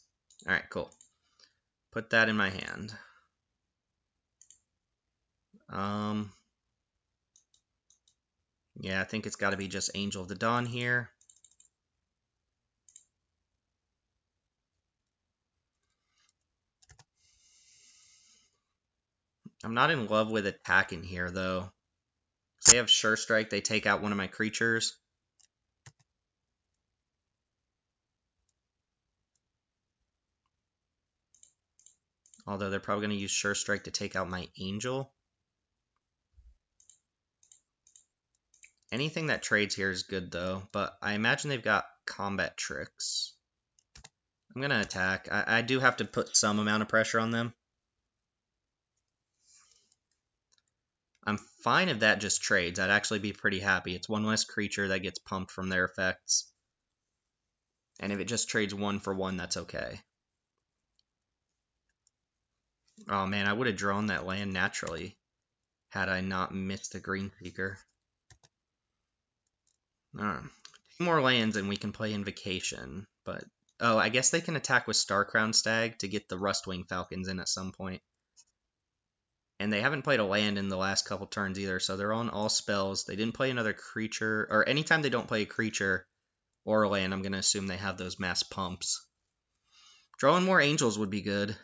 Alright, cool. Put that in my hand. Yeah, I think it's got to be just Angel of the Dawn here. I'm not in love with attacking here, though. If they have Sure Strike, they take out one of my creatures. Although they're probably going to use Sure Strike to take out my Angel. Anything that trades here is good, though, but I imagine they've got combat tricks. I'm going to attack. I do have to put some amount of pressure on them. I'm fine if that just trades. I'd actually be pretty happy. It's one less creature that gets pumped from their effects. And if it just trades 1 for 1, that's okay. Oh man, I would have drawn that land naturally had I not missed the green seeker. Two more lands and we can play Invocation. But oh, I guess they can attack with Starcrown Stag to get the Rustwing Falcons in at some point. And they haven't played a land in the last couple turns either, so they're on all spells. They didn't play another creature, or anytime they don't play a creature or a land, I'm going to assume they have those mass pumps. Drawing more angels would be good.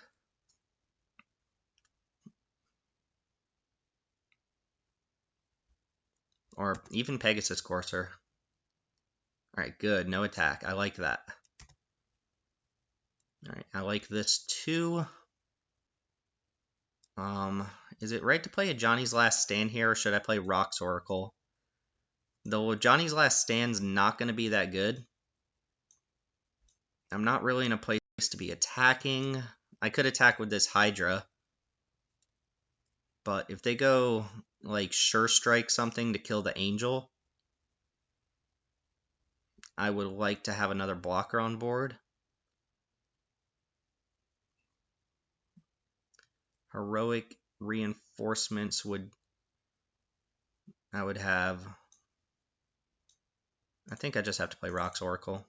Or even Pegasus Courser. Alright, good. No attack. I like that. Alright, I like this too. Is it right to play a Johnny's Last Stand here, or should I play Rock's Oracle? Though Johnny's Last Stand's not going to be that good. I'm not really in a place to be attacking. I could attack with this Hydra. But if they go, like, Sure Strike something to kill the Angel, I would like to have another blocker on board. Heroic Reinforcements would... I would have... I think I just have to play Rock's Oracle.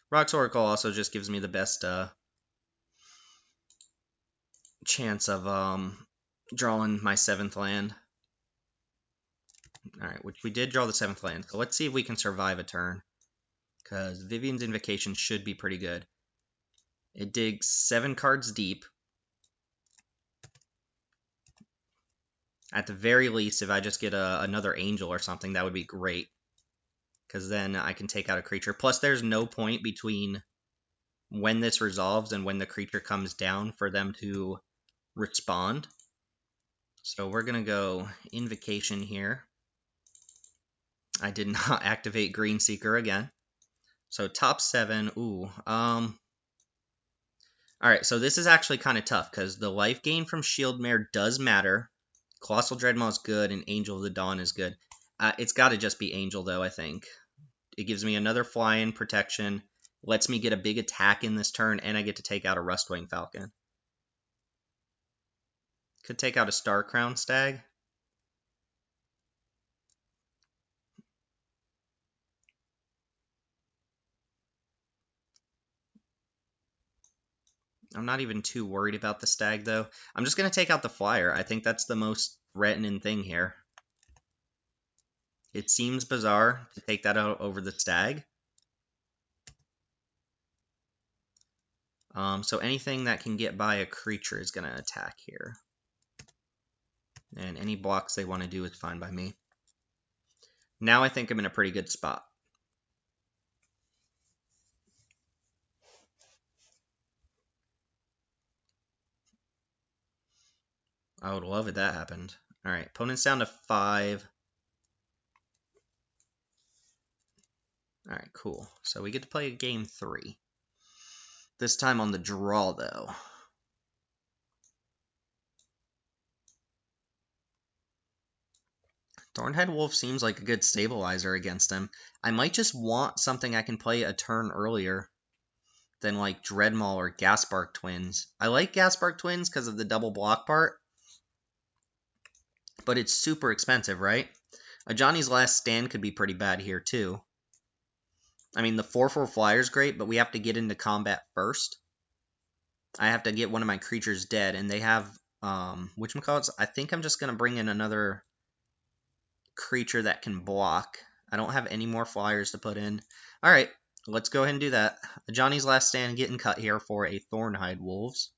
Rock's Oracle also just gives me the best chance of drawing my 7th land. Alright, which we did draw the 7th land. So let's see if we can survive a turn. Because Vivian's Invocation should be pretty good. It digs 7 cards deep. At the very least, if I just get another Angel or something, that would be great. Because then I can take out a creature. Plus, there's no point between when this resolves and when the creature comes down for them to respond. So we're going to go Invocation here. I did not activate Green Seeker again. So top 7. Ooh. Alright, so this is actually kind of tough because the life gain from Shield Mare does matter. Colossal Dreadmaw is good, and Angel of the Dawn is good. It's got to just be Angel, though, I think. It gives me another fly-in protection, lets me get a big attack in this turn, and I get to take out a Rustwing Falcon. Could take out a Starcrown Stag. I'm not even too worried about the Stag, though. I'm just going to take out the Flyer. I think that's the most threatening thing here. It seems bizarre to take that out over the Stag. So anything that can get by a creature is going to attack here. And any blocks they want to do is fine by me. Now I think I'm in a pretty good spot. I would love if that happened. Alright, opponent's down to 5. Alright, cool. So we get to play game 3. This time on the draw, though. Thornhead Wolf seems like a good stabilizer against him. I might just want something I can play a turn earlier than like Dreadmaw or Gasbark Twins. I like Gasbark Twins because of the double block part, but it's super expensive, right? A Johnny's Last Stand could be pretty bad here, too. I mean, the 4/4 flyer is great, but we have to get into combat first. I have to get one of my creatures dead, and they have, whatchamacallits? I think I'm just going to bring in another creature that can block. I don't have any more flyers to put in. Alright, let's go ahead and do that. Johnny's Last Stand getting cut here for a Thornhide Wolves.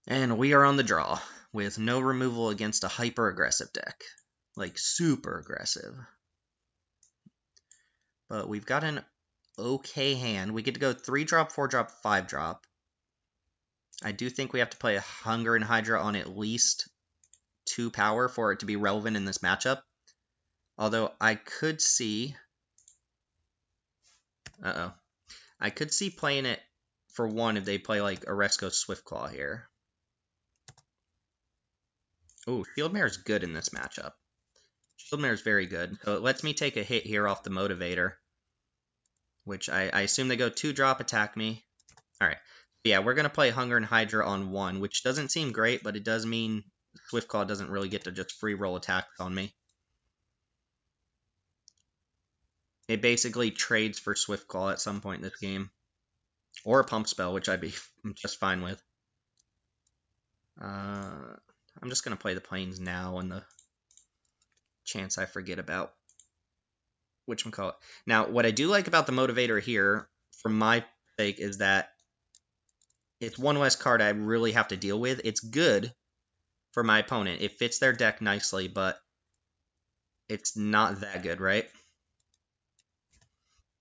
And we are on the draw, with no removal against a hyper-aggressive deck. Like, super aggressive. But we've got an okay hand. We get to go 3-drop, 4-drop, 5-drop. I do think we have to play a Hunger and Hydra on at least 2 power for it to be relevant in this matchup. Although I could see... Uh-oh. I could see playing it for 1 if they play like Oresco Swiftclaw here. Ooh, Shieldmare is good in this matchup. Shieldmare is very good. So it lets me take a hit here off the Motivator. Which I assume they go 2-drop, attack me. Alright. Yeah, we're going to play Hunger and Hydra on 1, which doesn't seem great, but it does mean Swiftclaw doesn't really get to just free roll attacks on me. It basically trades for Swiftclaw at some point in this game. Or a Pump Spell, which I'd be just fine with. I'm just going to play the Plains now on the chance I forget about whatchamacallit. Now, what I do like about the Motivator here, for my sake, is that it's one less card I really have to deal with. It's good for my opponent. It fits their deck nicely, but it's not that good, right?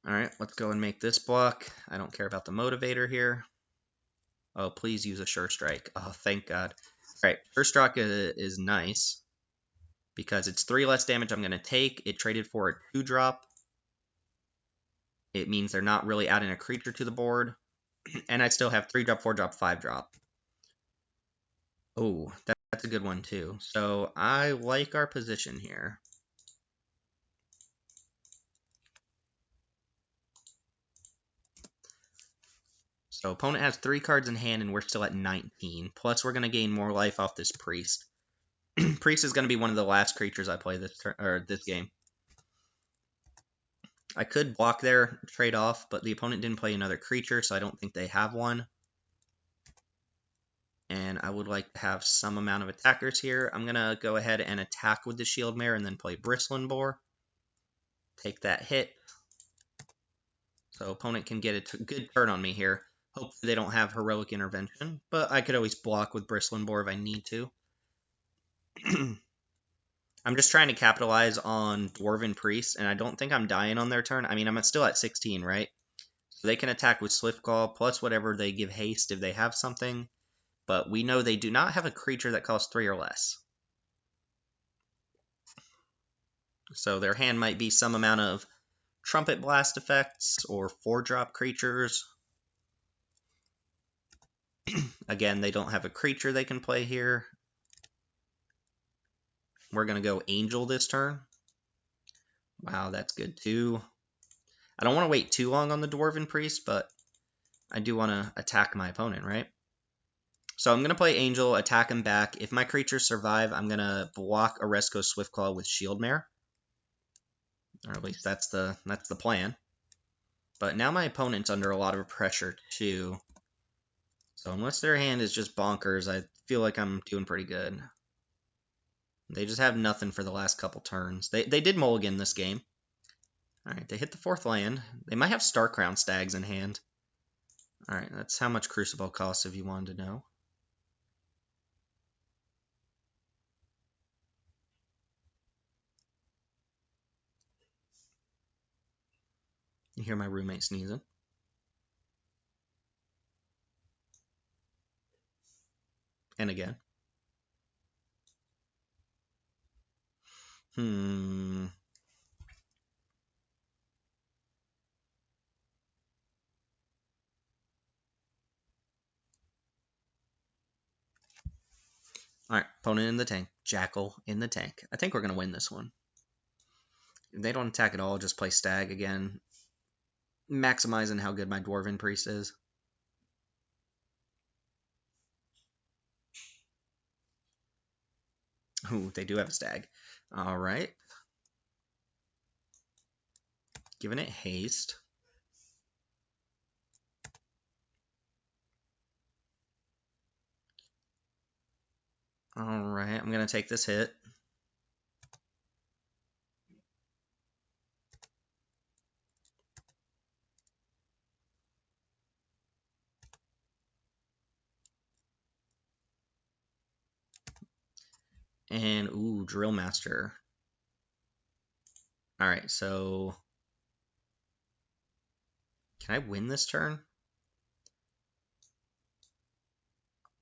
Alright, let's go and make this block. I don't care about the Motivator here. Oh, please use a Sure Strike. Oh, thank God. Alright, Sure Strike is nice, because it's 3 less damage I'm going to take. It traded for a 2-drop. It means they're not really adding a creature to the board. And I still have 3-drop, 4-drop, 5-drop. Oh, that's a good one too. So I like our position here. So opponent has 3 cards in hand and we're still at 19. Plus we're going to gain more life off this Priest. Priest is going to be one of the last creatures I play this game. I could block their trade off, but the opponent didn't play another creature, so I don't think they have one. And I would like to have some amount of attackers here. I'm going to go ahead and attack with the Shieldmare and then play Bristling Boar. Take that hit. So opponent can get a good turn on me here. Hopefully they don't have Heroic Intervention, but I could always block with Bristling Boar if I need to. I'm just trying to capitalize on Dwarven Priest, and I don't think I'm dying on their turn. I mean, I'm still at 16, right? So they can attack with Swiftclaw, plus whatever they give haste if they have something. But we know they do not have a creature that costs 3 or less. So their hand might be some amount of Trumpet Blast effects or 4-drop creatures. Again, they don't have a creature they can play here. We're going to go Angel this turn. Wow, that's good too. I don't want to wait too long on the Dwarven Priest, but I do want to attack my opponent, right? So I'm going to play Angel, attack him back. If my creatures survive, I'm going to block Oresco Swiftclaw with Shieldmare. Or at least that's the plan. But now my opponent's under a lot of pressure too. So unless their hand is just bonkers, I feel like I'm doing pretty good. They just have nothing for the last couple turns. They did mulligan this game. Alright, they hit the 4th land. They might have Starcrown Stags in hand. Alright, that's how much Crucible costs if you wanted to know. You hear my roommate sneezing. And again. Alright, opponent in the tank. Jackal in the tank. I think we're going to win this one. If they don't attack at all, just play Stag again. Maximizing how good my Dwarven Priest is. Ooh, they do have a Stag. Alright. Giving it haste. Alright, I'm going to take this hit. And, ooh, Drill Master. Alright, so... Can I win this turn?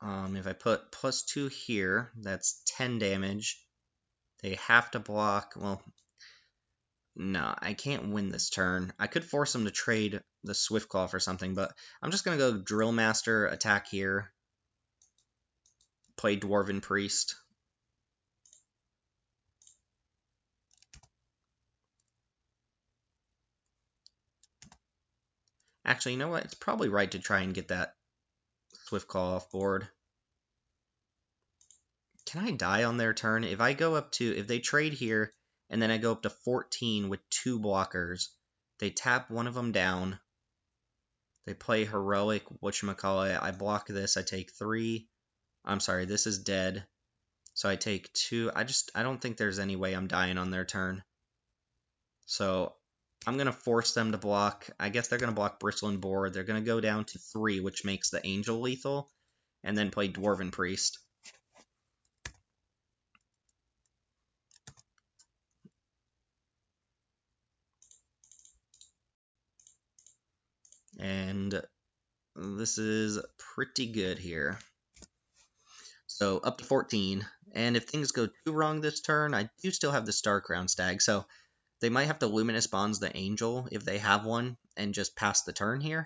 If I put +2 here, that's 10 damage. They have to block. Well, no, I can't win this turn. I could force them to trade the Swift Claw for something, but I'm just going to go Drill Master, attack here, play Dwarven Priest. Actually, you know what? It's probably right to try and get that Swift Claw off board. Can I die on their turn? If I go up to, if they trade here, and then I go up to 14 with 2 blockers, they tap one of them down. They play Heroic, whatchamacallit. I block this, I take 3. I'm sorry, this is dead. So I take 2. I don't think there's any way I'm dying on their turn. So I'm going to force them to block. I guess they're going to block Bristle and Boar. They're going to go down to 3, which makes the Angel lethal, and then play Dwarven Priest. And this is pretty good here. So up to 14. And if things go too wrong this turn, I do still have the Star Crown Stag. So they might have to Luminous Bonds the Angel if they have one and just pass the turn here.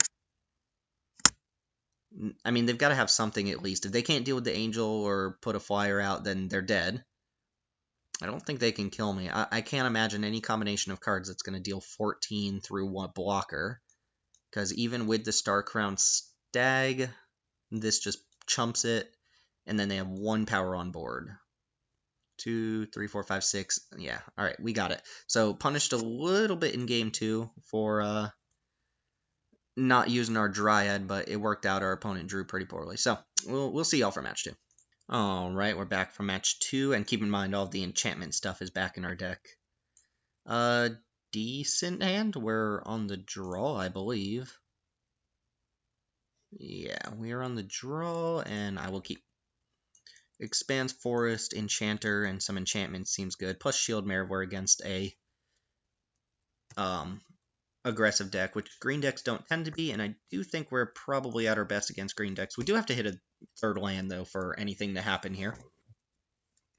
I mean, they've got to have something at least. If they can't deal with the Angel or put a flyer out, then they're dead. I don't think they can kill me. I can't imagine any combination of cards that's going to deal 14 through one blocker. Because even with the Star Crown Stag, this just chumps it. And then they have 1 power on board. 2, 3, 4, 5, 6. Yeah, all right, we got it. So punished a little bit in game 2 for not using our Dryad, but it worked out. Our opponent drew pretty poorly. So we'll see y'all for match 2. All right, we're back for match 2, and keep in mind all the enchantment stuff is back in our deck. Decent hand. We're on the draw, I believe. Yeah, we are on the draw, and I will keep. Expands Forest, Enchanter, and some enchantments seems good. Plus Shield Mare, we're against a aggressive deck, which green decks don't tend to be, and I do think we're probably at our best against green decks. We do have to hit a 3rd land, though, for anything to happen here.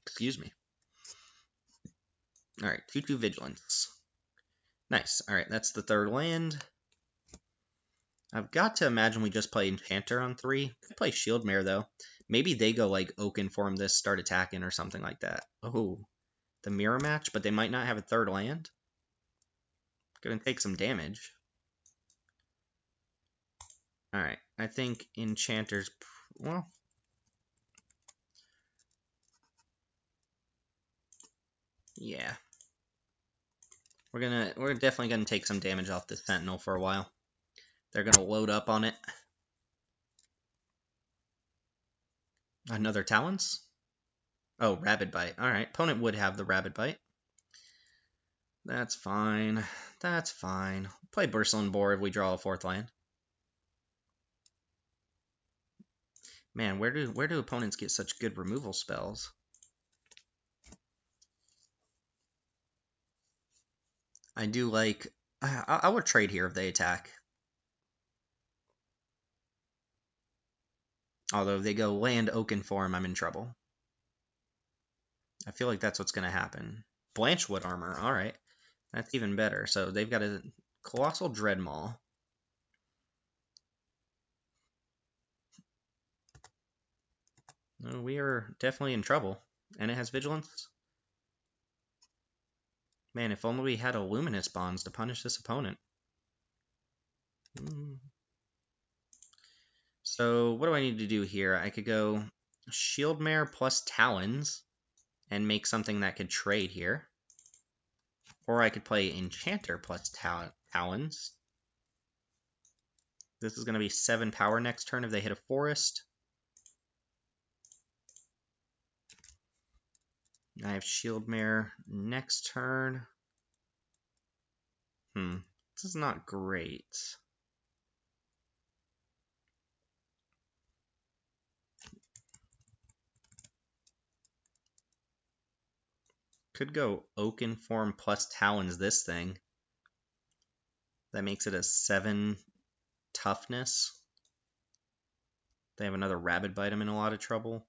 Excuse me. Alright, 2/2 Vigilance. Nice. Alright, that's the 3rd land. I've got to imagine we just play Enchanter on 3. Could play Shield Mare, though. Maybe they go, like, Oakenform this, start attacking, or something like that. Oh, the mirror match, but they might not have a 3rd land. Gonna take some damage. Alright, I think Enchanter's... well... yeah. We're definitely gonna take some damage off the Sentinel for a while. They're gonna load up on it. Another Talons? Oh, Rabid Bite. Alright, opponent would have the Rabid Bite. That's fine. That's fine. Play Bristle and Boar if we draw a 4th land. Man, where do opponents get such good removal spells? I do like... I would trade here if they attack. Although if they go land Oakenform, I'm in trouble. I feel like that's what's going to happen. Blanchwood Armor, alright. That's even better. So they've got a Colossal Dreadmaw. We are definitely in trouble. And it has Vigilance. Man, if only we had a Luminous Bonds to punish this opponent. So what do I need to do here? I could go Shield Mare plus Talons and make something that could trade here. Or I could play Enchanter plus Talons. This is going to be 7 power next turn if they hit a Forest. I have Shield Mare next turn. This is not great. Could go Oakenform plus Talons this thing. That makes it a 7 toughness. They have another Rabid Bite. I'm in a lot of trouble.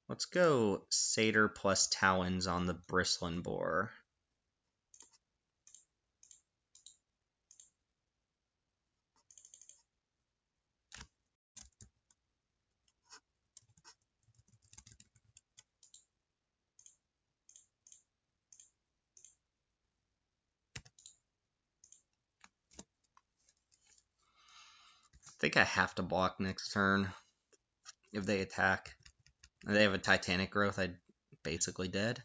Let's go Satyr plus Talons on the Bristling Boar. I think I have to block next turn if they attack. If they have a Titanic Growth, I'm basically dead.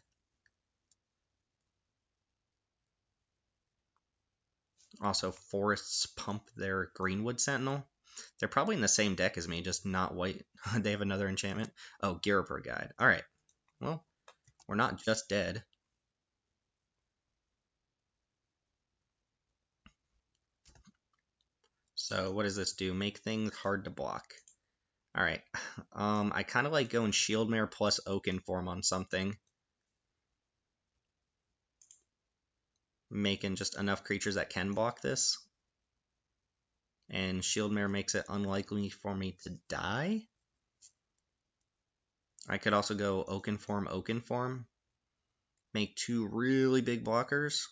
Also, Forests pump their Greenwood Sentinel. They're probably in the same deck as me, just not white. They have another enchantment. Oh, Ghirapur Guide. Alright. Well, we're not just dead. So what does this do? Make things hard to block. Alright. I kind of like going Shieldmare plus Oakenform on something. Making just enough creatures that can block this. And Shieldmare makes it unlikely for me to die. I could also go Oakenform. Make two really big blockers.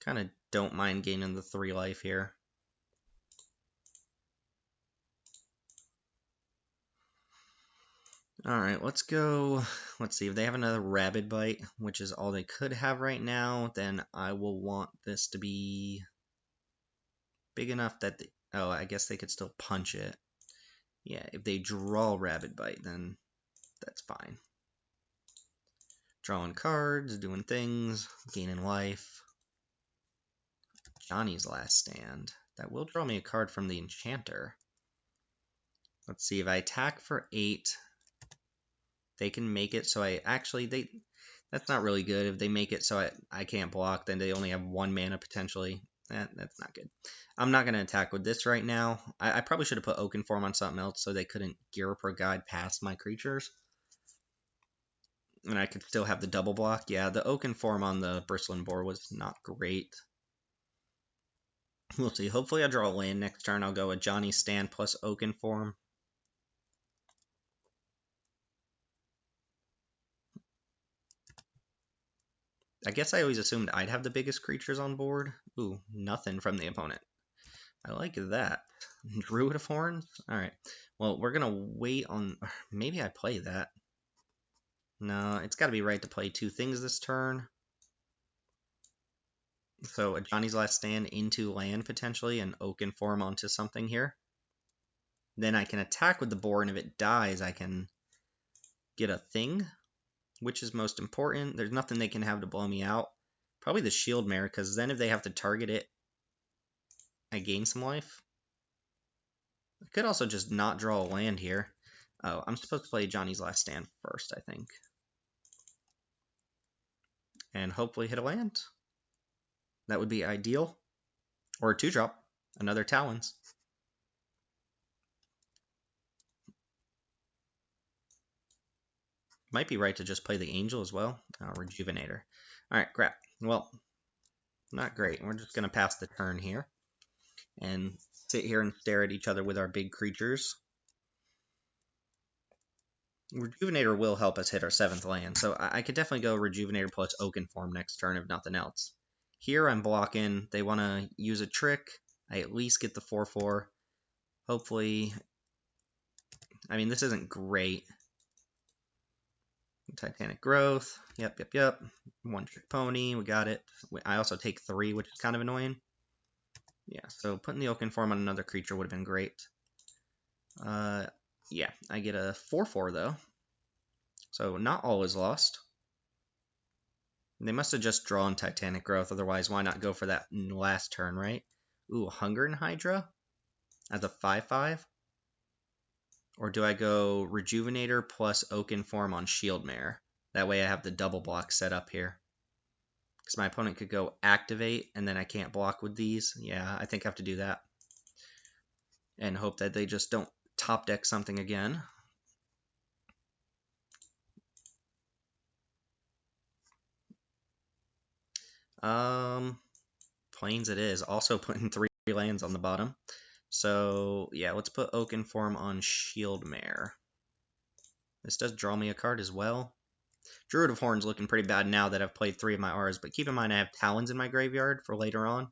Kind of don't mind gaining the 3 life here. Alright, let's go. Let's see, if they have another Rabid Bite, which is all they could have right now, then I will want this to be big enough that they, oh, I guess they could still punch it. Yeah, if they draw Rabid Bite, then that's fine. Drawing cards, doing things, gaining life. Johnny's Last Stand. That will draw me a card from the Enchanter. Let's see, if I attack for 8, they can make it so that's not really good. If they make it so I can't block, then they only have 1 mana potentially. That's not good. I'm not going to attack with this right now. I probably should have put Oakenform on something else so they couldn't Ghirapur Guide past my creatures. And I could still have the double block. Yeah, the Oakenform on the Bristling Boar was not great. We'll see. Hopefully I draw a land next turn. I'll go a Johnny Stand plus Oakenform. I guess I always assumed I'd have the biggest creatures on board. Ooh, nothing from the opponent. I like that. Druid of Horns? Alright. Well, we're going to wait on... Maybe I play that. No, it's got to be right to play 2 things this turn. So a Johnny's Last Stand into land, potentially, and Oakenform onto something here. Then I can attack with the boar, and if it dies, I can get a thing, which is most important. There's nothing they can have to blow me out. Probably the Shieldmare, because then if they have to target it, I gain some life. I could also just not draw a land here. Oh, I'm supposed to play Johnny's Last Stand first, I think. And hopefully hit a land. That would be ideal. Or a 2-drop. Another Talons. Might be right to just play the Angel as well. Rejuvenator. Alright, crap. Well, not great. We're just going to pass the turn here. And sit here and stare at each other with our big creatures. Rejuvenator will help us hit our 7th land, so I could definitely go Rejuvenator plus Oakenform next turn if nothing else. Here I'm blocking. They want to use a trick. I at least get the 4/4. Hopefully, I mean, this isn't great. Titanic Growth. Yep. 1-trick pony. We got it. I also take 3, which is kind of annoying. Yeah, so putting the Oakenform on another creature would have been great. Yeah, I get a 4/4 though. So not all is lost. They must have just drawn Titanic Growth, otherwise why not go for that last turn, right? Ooh, Hunger and Hydra as a 5/5? Or do I go Rejuvenator plus Oakenform on Shieldmare? That way I have the double block set up here. Because my opponent could go Activate, and then I can't block with these. Yeah, I think I have to do that. And hope that they just don't top deck something again. Plains it is. Also putting 3 lands on the bottom. So, yeah, let's put Oakenform on Shieldmare. This does draw me a card as well. Druid of Horn's looking pretty bad now that I've played 3 of my R's, but keep in mind I have Talons in my graveyard for later on.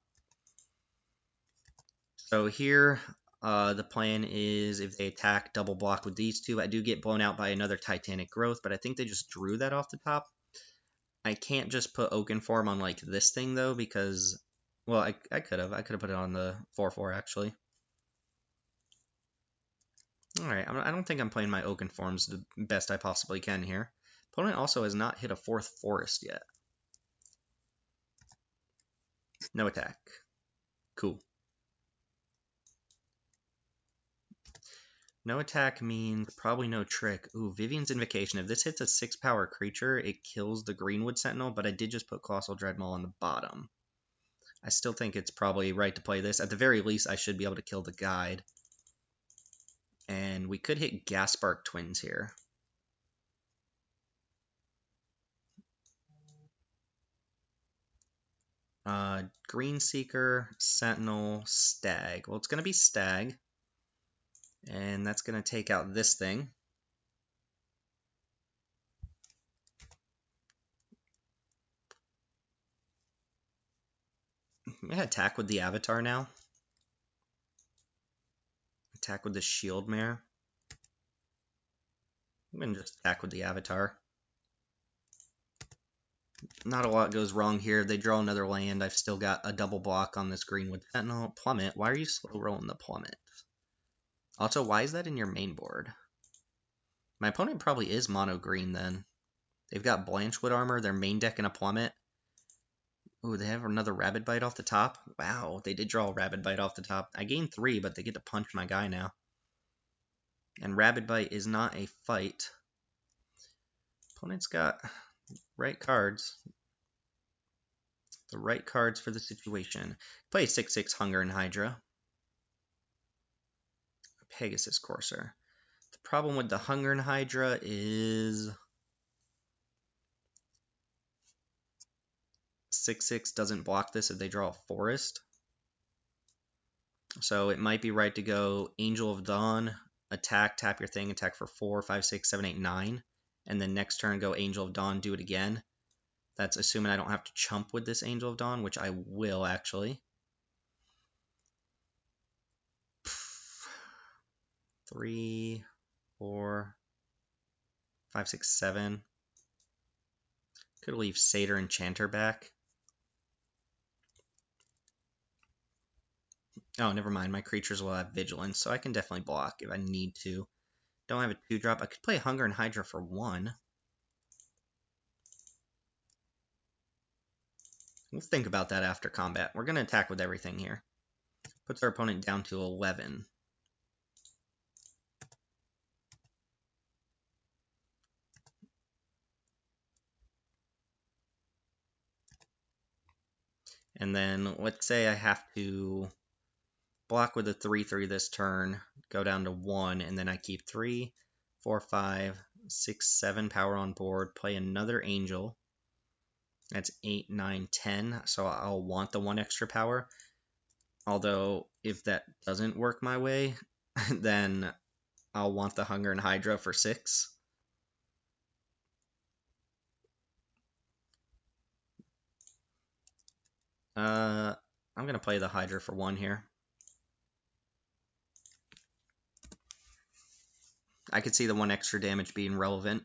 So here, the plan is if they attack, double block with these two. I do get blown out by another Titanic Growth, but I think they just drew that off the top. I can't just put Oakenform on like this thing though, because, well, I could have. I could have put it on the 4/4 actually. Alright, I don't think I'm playing my Oakenforms the best I possibly can here. Opponent also has not hit a 4th forest yet. No attack. Cool. No attack means probably no trick. Ooh, Vivian's Invocation. If this hits a 6-power creature, it kills the Greenwood Sentinel, but I did just put Colossal Dreadmaw on the bottom. I still think it's probably right to play this. At the very least, I should be able to kill the guide. And we could hit Gaspark Twins here. Greenseeker, Sentinel, Stag. Well, it's going to be Stag. And that's going to take out this thing. I'm going to attack with the Avatar now. Attack with the Shieldmare. I'm going to just attack with the Avatar. Not a lot goes wrong here. They draw another land. I've still got a double block on this Greenwood Sentinel. Plummet. Why are you slow rolling the Plummet? Also, why is that in your main board? My opponent probably is mono green then. They've got Blanchwood armor, their main deck, and a Plummet. Ooh, they have another Rabid Bite off the top. Wow, they did draw a Rabid Bite off the top. I gained 3, but they get to punch my guy now. And Rabid Bite is not a fight. Opponent's got right cards. The right cards for the situation. Play 6/6 Hunger and Hydra. Pegasus Courser. The problem with the Hunger and Hydra is 6/6 doesn't block this if they draw a forest. So it might be right to go Angel of Dawn, attack, tap your thing, attack for 4, 5, 6, 7, 8, 9. And then next turn go Angel of Dawn, do it again. That's assuming I don't have to chump with this Angel of Dawn, which I will actually. 3, 4, 5, 6, 7. Could leave Satyr Enchanter back. Oh, never mind. My creatures will have Vigilance, so I can definitely block if I need to. Don't have a 2-drop. I could play Hunger and Hydra for 1. We'll think about that after combat. We're going to attack with everything here. Puts our opponent down to 11. And then let's say I have to block with a 3/3 this turn, go down to 1, and then I keep 3, 4, 5, 6, 7 power on board, play another Angel. That's 8, 9, 10, so I'll want the 1 extra power. Although, if that doesn't work my way, then I'll want the Hunger and Hydra for 6. I'm going to play the Hydra for 1 here. I could see the 1 extra damage being relevant.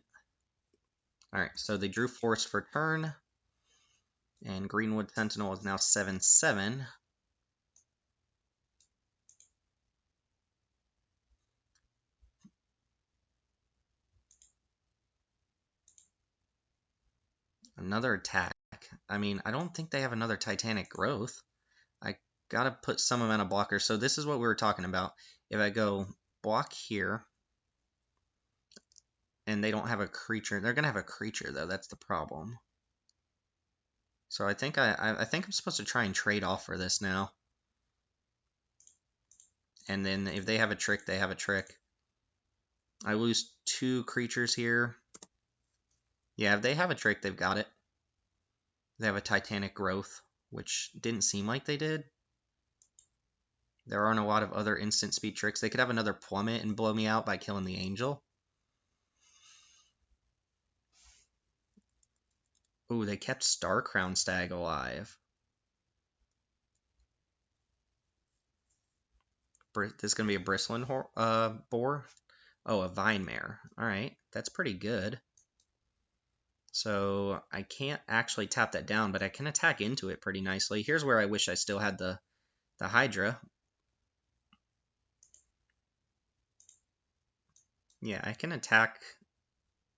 Alright, so they drew Force for turn. And Greenwood Sentinel is now 7/7. Another attack. I mean, I don't think they have another Titanic Growth. I gotta put some amount of blockers. So this is what we were talking about. If I go block here, and they don't have a creature, they're gonna have a creature though. That's the problem. So I think I think I'm supposed to try and trade off for this now. And then if they have a trick, they have a trick. I lose 2 creatures here. Yeah, if they have a trick, they've got it. They have a Titanic Growth, which didn't seem like they did. There aren't a lot of other instant speed tricks. They could have another plummet and blow me out by killing the angel. Ooh, they kept Star Crown Stag alive. This is going to be a bristling boar. Oh, a vine mare. All right, that's pretty good. So I can't actually tap that down, but I can attack into it pretty nicely. Here's where I wish I still had the Hydra. Yeah, I can attack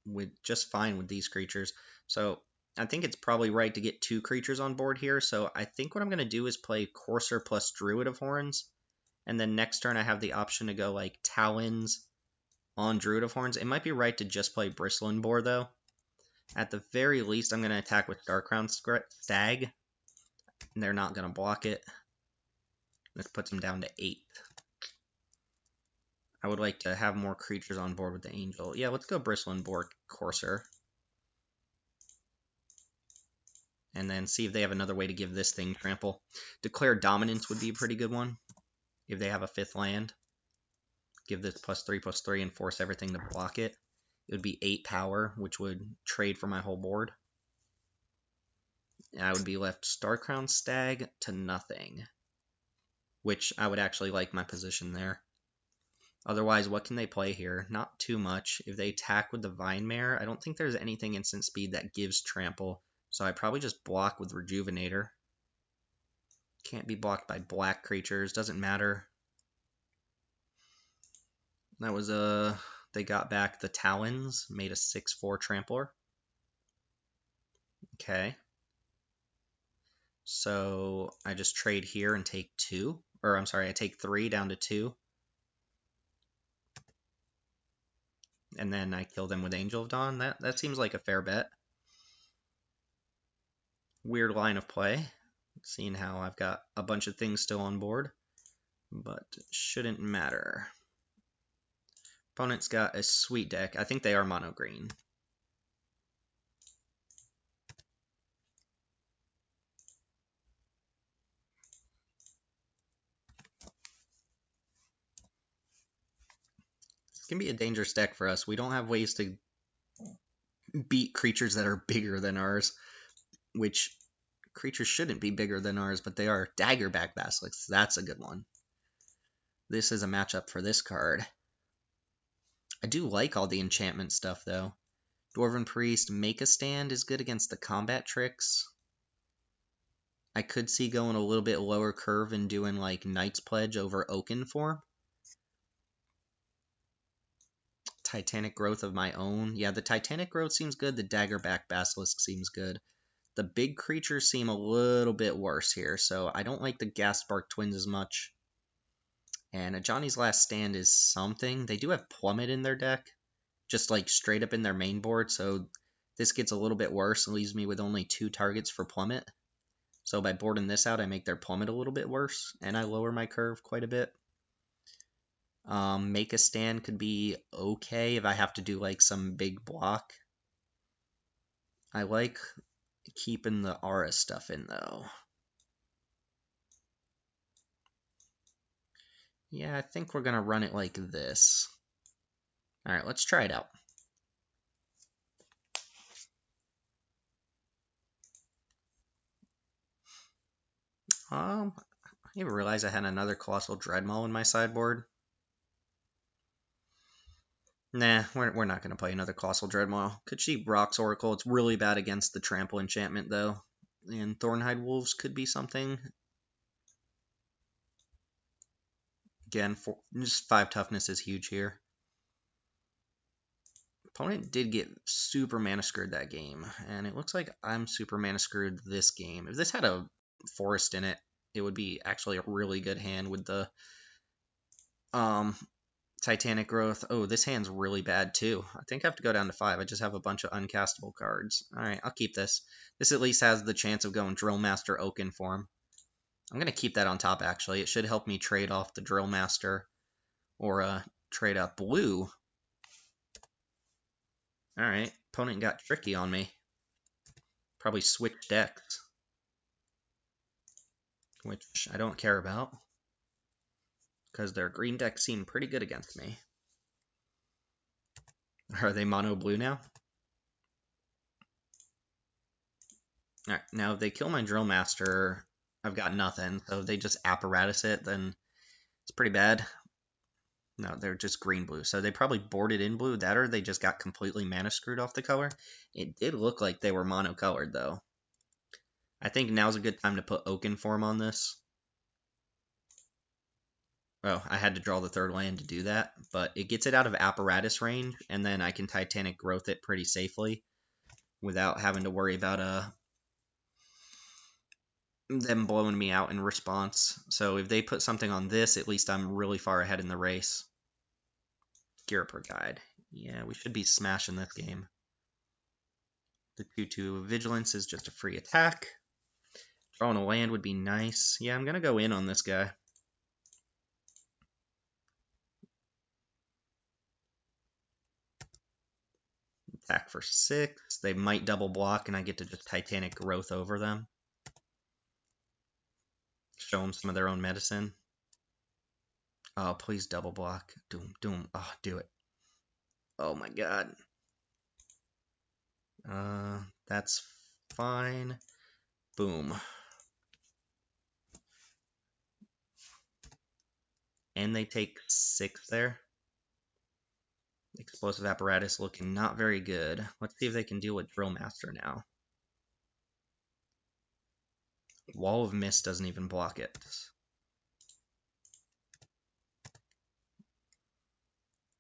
with just fine with these creatures. So I think it's probably right to get 2 creatures on board here. So I think what I'm going to do is play Courser plus Druid of Horns. And then next turn I have the option to go like Talons on Druid of Horns. It might be right to just play Bristling Boar though. At the very least, I'm going to attack with Darkrown Stag. And they're not going to block it. This puts them down to 8. I would like to have more creatures on board with the Angel. Yeah, let's go Bristling Boar Courser. And then see if they have another way to give this thing trample. Declare Dominance would be a pretty good one. If they have a 5th land. Give this +3/+3 and force everything to block it. It would be 8 power, which would trade for my whole board. And I would be left Starcrown Stag to nothing. Which I would actually like my position there. Otherwise, what can they play here? Not too much. If they attack with the Vine Mare, I don't think there's anything instant speed that gives trample. So I probably just block with Rejuvenator. Can't be blocked by black creatures. Doesn't matter. That was they got back the Talons. Made a 6/4 Trampler. Okay. So I just trade here and take 2. Or I'm sorry, I take 3 down to 2. And then I kill them with Angel of Dawn. That seems like a fair bet. Weird line of play, seeing how I've got a bunch of things still on board, but shouldn't matter. Opponent's got a sweet deck. I think they are mono green. This can be a dangerous deck for us. We don't have ways to beat creatures that are bigger than ours, which creatures shouldn't be bigger than ours, but they are. Daggerback Basilisks, that's a good one. This is a matchup for this card. I do like all the enchantment stuff, though. Dwarven Priest, Make a Stand is good against the combat tricks. I could see going a little bit lower curve and doing like Knight's Pledge over Oaken form. Titanic Growth of my own. Yeah, the Titanic Growth seems good. The Daggerback Basilisk seems good. The big creatures seem a little bit worse here, so I don't like the Gaspark Twins as much. And a Johnny's Last Stand is something. They do have Plummet in their deck, just like straight up in their main board, so this gets a little bit worse and leaves me with only 2 targets for Plummet. So by boarding this out, I make their Plummet a little bit worse, and I lower my curve quite a bit. Make a Stand could be okay if I have to do like some big block. I like keeping the Aura stuff in though. Yeah, I think we're gonna run it like this. Alright, let's try it out. I didn't realize I had another Colossal Dreadmaw in my sideboard. Nah, we're not going to play another Colossal Dreadmaw. Could she Rocks Oracle? It's really bad against the Trample enchantment, though. And Thornhide Wolves could be something. Again, just 5 toughness is huge here. Opponent did get super mana screwed that game, and it looks like I'm super mana screwed this game. If this had a forest in it, it would be actually a really good hand with the Titanic Growth. Oh, this hand's really bad too. I think I have to go down to 5. I just have a bunch of uncastable cards. Alright, I'll keep this. This at least has the chance of going Drill Master Oaken form. I'm going to keep that on top, actually. It should help me trade off the Drill Master or trade up blue. Alright, opponent got tricky on me. Probably switch decks. which I don't care about, because their green deck seemed pretty good against me. Are they mono blue now? Alright, now if they kill my Drill Master, I've got nothing. So if they just apparatus it, then it's pretty bad. No, they're just green-blue. So they probably boarded in blue. That or they just got completely mana screwed off the color. It did look like they were mono-colored, though. I think now's a good time to put Oaken Form on this. Oh, I had to draw the third land to do that. But it gets it out of apparatus range, and then I can Titanic Growth it pretty safely without having to worry about them blowing me out in response. So if they put something on this, at least I'm really far ahead in the race. Gear per guide. Yeah, we should be smashing this game. The 2/2 Vigilance is just a free attack. Drawing a land would be nice. Yeah, I'm going to go in on this guy. Attack for 6. They might double block, and I get to just Titanic Growth over them. Show them some of their own medicine. Oh, please double block. Doom, doom. Oh, do it. Oh my god. That's fine. Boom. And they take 6 there. Explosive Apparatus looking not very good. Let's see if they can deal with Drill Master now. Wall of Mist doesn't even block it.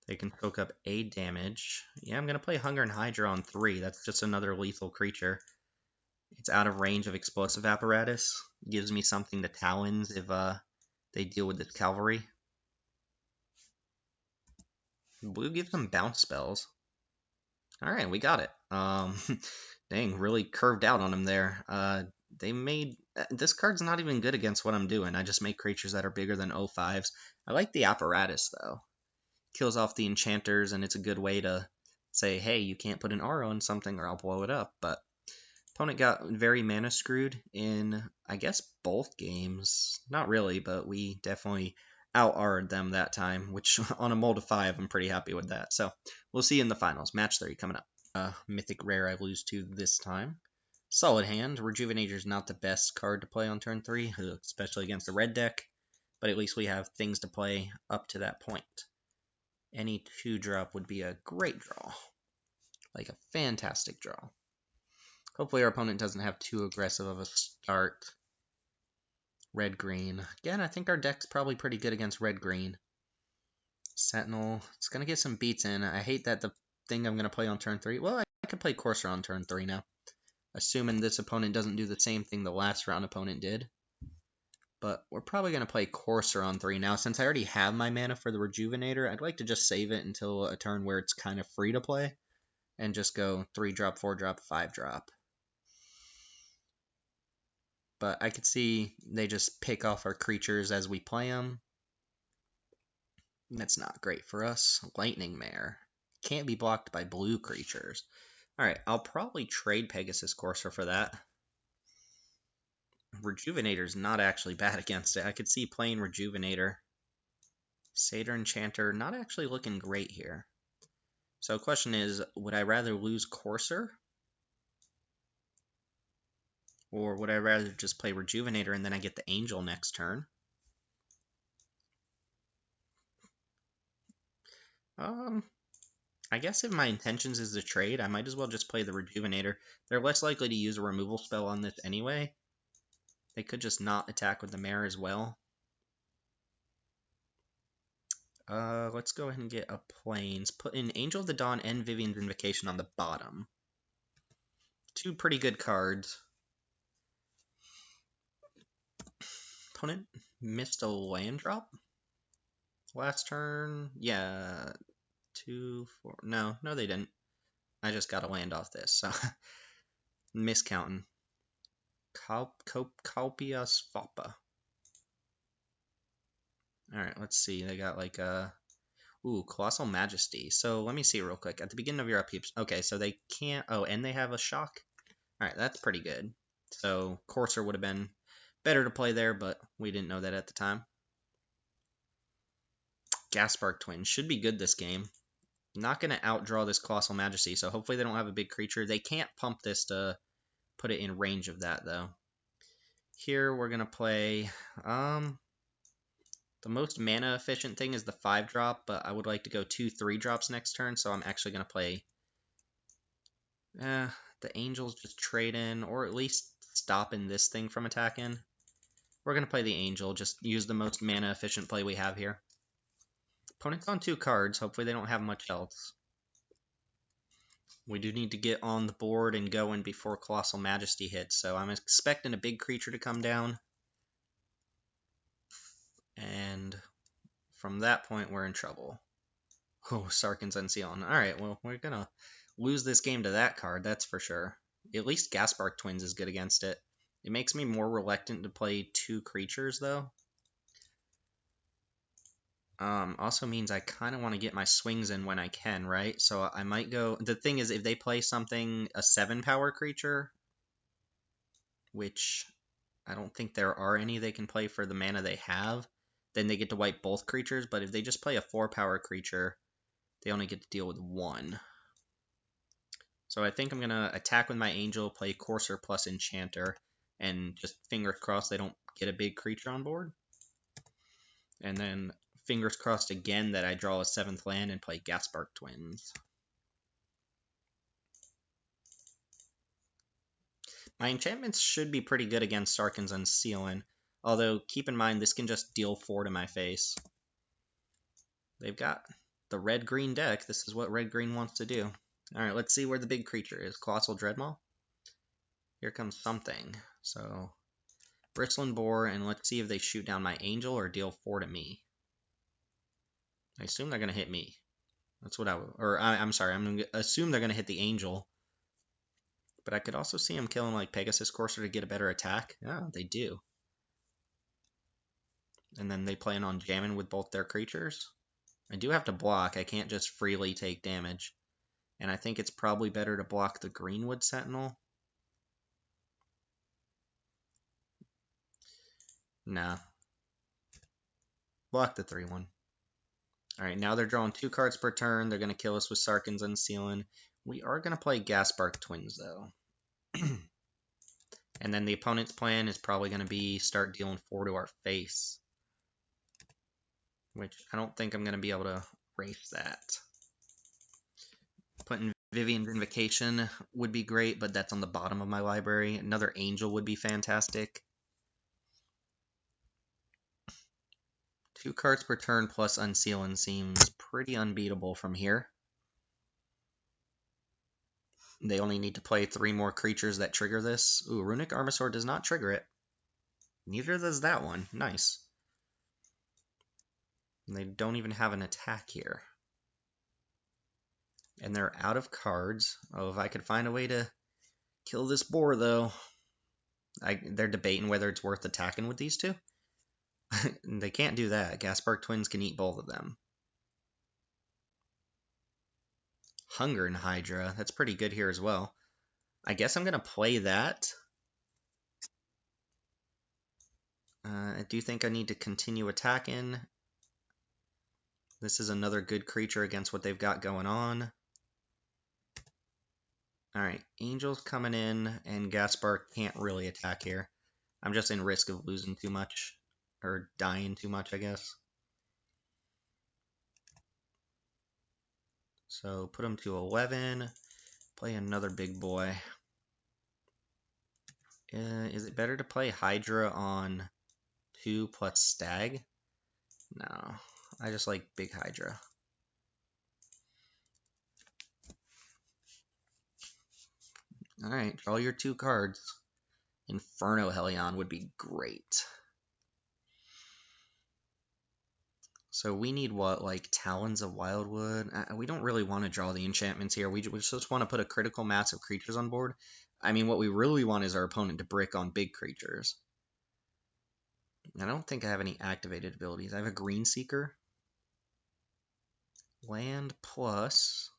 They can soak up 8 damage. Yeah, I'm going to play Hunger and Hydra on 3. That's just another lethal creature. It's out of range of Explosive Apparatus. Gives me something to Talons if they deal with this Cavalry. Blue gives them bounce spells. Alright, we got it. Dang, really curved out on him there. They made... This card's not even good against what I'm doing. I just make creatures that are bigger than 05s. I like the Apparatus, though. Kills off the enchanters, and it's a good way to say, hey, you can't put an aura on something or I'll blow it up. But opponent got very mana screwed in, I guess, both games. Not really, but we definitely out-R'd them that time, which on a mold of 5, I'm pretty happy with that. So we'll see you in the finals. Match 3 coming up. Mythic Rare I lose to this time. Solid hand. Rejuvenator's not the best card to play on turn 3, especially against the red deck, but at least we have things to play up to that point. Any 2-drop would be a great draw. Like a fantastic draw. Hopefully our opponent doesn't have too aggressive of a start. Red-green. Again, I think our deck's probably pretty good against red-green. Sentinel. It's going to get some beats in. I hate that the thing I'm going to play on turn 3... Well, I could play Courser on turn 3 now. Assuming this opponent doesn't do the same thing the last round opponent did. But we're probably going to play Courser on 3 now. Since I already have my mana for the Rejuvenator, I'd like to just save it until a turn where it's kind of free to play. And just go 3-drop, 4-drop, 5-drop. But I could see they just pick off our creatures as we play them. That's not great for us. Lightning Mare. Can't be blocked by blue creatures. Alright, I'll probably trade Pegasus Courser for that. Rejuvenator's not actually bad against it. I could see playing Rejuvenator. Satyr Enchanter, not actually looking great here. So the question is, would I rather lose Courser? Or would I rather just play Rejuvenator and then I get the Angel next turn? I guess if my intentions is to trade, I might as well just play the Rejuvenator. They're less likely to use a removal spell on this anyway. They could just not attack with the Mare as well. Let's go ahead and get a Plains. Put in Angel of the Dawn and Vivian's Invocation on the bottom. 2 pretty good cards. Opponent missed a land drop last turn. Yeah, 2, 4. No, they didn't. I just got a land off this, so miscounting. Kalpias Foppa. Alright, let's see. They got like ooh, Colossal Majesty. So let me see real quick. At the beginning of your upkeep. Okay, so they can't. Oh, and they have a shock. Alright, that's pretty good. So Courser would have been better to play there, but we didn't know that at the time. Gaspark Twins should be good this game. Not going to outdraw this Colossal Majesty, so hopefully they don't have a big creature. They can't pump this to put it in range of that, though. Here we're going to play... the most mana efficient thing is the 5-drop, but I would like to go 2 3-drops next turn, so I'm actually going to play the Angels, just trade in, or at least stopping this thing from attacking. We're going to play the Angel, just use the most mana efficient play we have here. Opponent's on 2 cards, hopefully they don't have much else. We do need to get on the board and going before Colossal Majesty hits, so I'm expecting a big creature to come down. And from that point, we're in trouble. Oh, Sarkhan's Unsealing. Alright, well, we're going to lose this game to that card, that's for sure. At least Gaspark Twins is good against it. It makes me more reluctant to play 2 creatures, though. Also means I kind of want to get my swings in when I can, right? So I might go... The thing is, if they play something, a 7-power creature, which I don't think there are any they can play for the mana they have, then they get to wipe both creatures. But if they just play a 4-power creature, they only get to deal with 1. So I think I'm going to attack with my Angel, play Courser plus Enchanter, and just fingers crossed they don't get a big creature on board. And then fingers crossed again that I draw a 7th land and play Gaspark Twins. My enchantments should be pretty good against Sarkhan's Unsealing, although keep in mind this can just deal 4 to my face. They've got the red-green deck. This is what red-green wants to do. Alright, let's see where the big creature is. Colossal Dreadmaw? Here comes something. So, Bristling Boar, and let's see if they shoot down my Angel or deal 4 to me. I assume they're going to hit me. That's what I'm sorry, I'm going to assume they're going to hit the Angel. But I could also see them killing like Pegasus Courser to get a better attack. Yeah, they do. And then they plan on jamming with both their creatures. I do have to block. I can't just freely take damage. And I think it's probably better to block the Greenwood Sentinel. Nah. Block the 3-1. Alright, now they're drawing 2 cards per turn. They're going to kill us with Sarkhan's Unsealing. We are going to play Gaspark Twins, though. And then the opponent's plan is probably going to be start dealing 4 to our face. Which I don't think I'm going to be able to race that. Putting Vivian's Invocation would be great, but that's on the bottom of my library. Another Angel would be fantastic. 2 cards per turn plus Unsealing seems pretty unbeatable from here. They only need to play 3 more creatures that trigger this. Ooh, Runic Armasaur does not trigger it. Neither does that one. Nice. And they don't even have an attack here. And they're out of cards. Oh, if I could find a way to kill this boar, though. They're debating whether it's worth attacking with these 2. They can't do that. Gaspark Twins can eat both of them. Hunger and Hydra. That's pretty good here as well. I guess I'm going to play that. I do think I need to continue attacking. This is another good creature against what they've got going on. Alright, Angel's coming in, and Gaspark can't really attack here. I'm just in risk of losing too much, or dying too much, I guess. So put him to 11, play another big boy. Is it better to play Hydra on 2 plus Stag? No, I just like big Hydra. Alright, draw your 2 cards. Inferno Hellion would be great. So we need what, like Talons of Wildwood? We don't really want to draw the enchantments here. We just want to put a critical mass of creatures on board. I mean, what we really want is our opponent to brick on big creatures. I don't think I have any activated abilities. I have a Green Seeker. Land plus...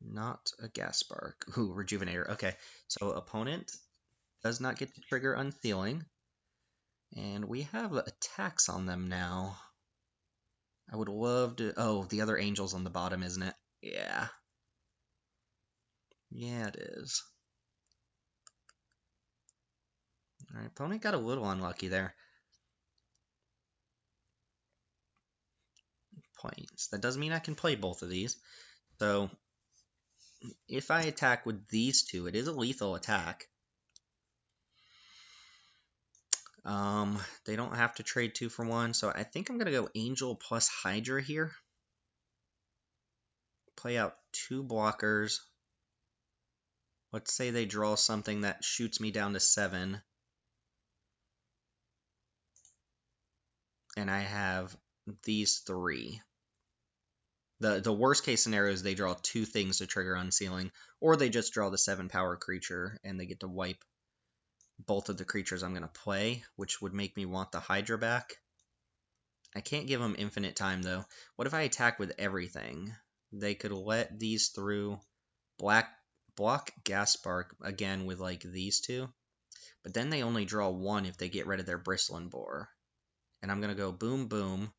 Not a Gaspark. Ooh, Rejuvenator. Okay, so opponent does not get to trigger Unsealing. And we have attacks on them now. I would love to... Oh, the other angel's on the bottom, isn't it? Yeah. Yeah, it is. Alright, opponent got a little unlucky there. Points. That doesn't mean I can play both of these. So, if I attack with these two, it is a lethal attack. They don't have to trade 2 for 1, so I think I'm going to go Angel plus Hydra here. Play out 2 blockers. Let's say they draw something that shoots me down to 7. And I have these 3. The worst case scenario is they draw 2 things to trigger Unsealing, or they just draw the 7 power creature and they get to wipe both of the creatures I'm going to play, which would make me want the Hydra back. I can't give them infinite time, though. What if I attack with everything? They could let these through, block Gas Spark again with, like, these 2. But then they only draw 1 if they get rid of their Bristling Boar. And I'm going to go boom, boom.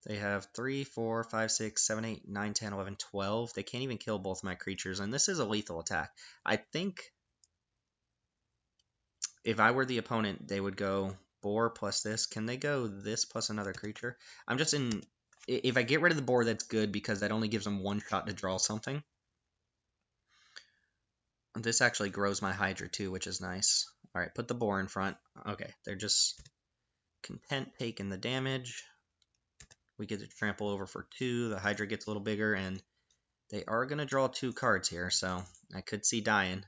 They have 3, 4, 5, 6, 7, 8, 9, 10, 11, 12. They can't even kill both my creatures, and this is a lethal attack. I think if I were the opponent, they would go boar plus this. Can they go this plus another creature? I'm just in... If I get rid of the boar, that's good, because that only gives them 1 shot to draw something. This actually grows my Hydra, too, which is nice. Alright, put the boar in front. Okay, they're just content taking the damage. We get to trample over for 2. The Hydra gets a little bigger, and they are going to draw 2 cards here, so I could see dying.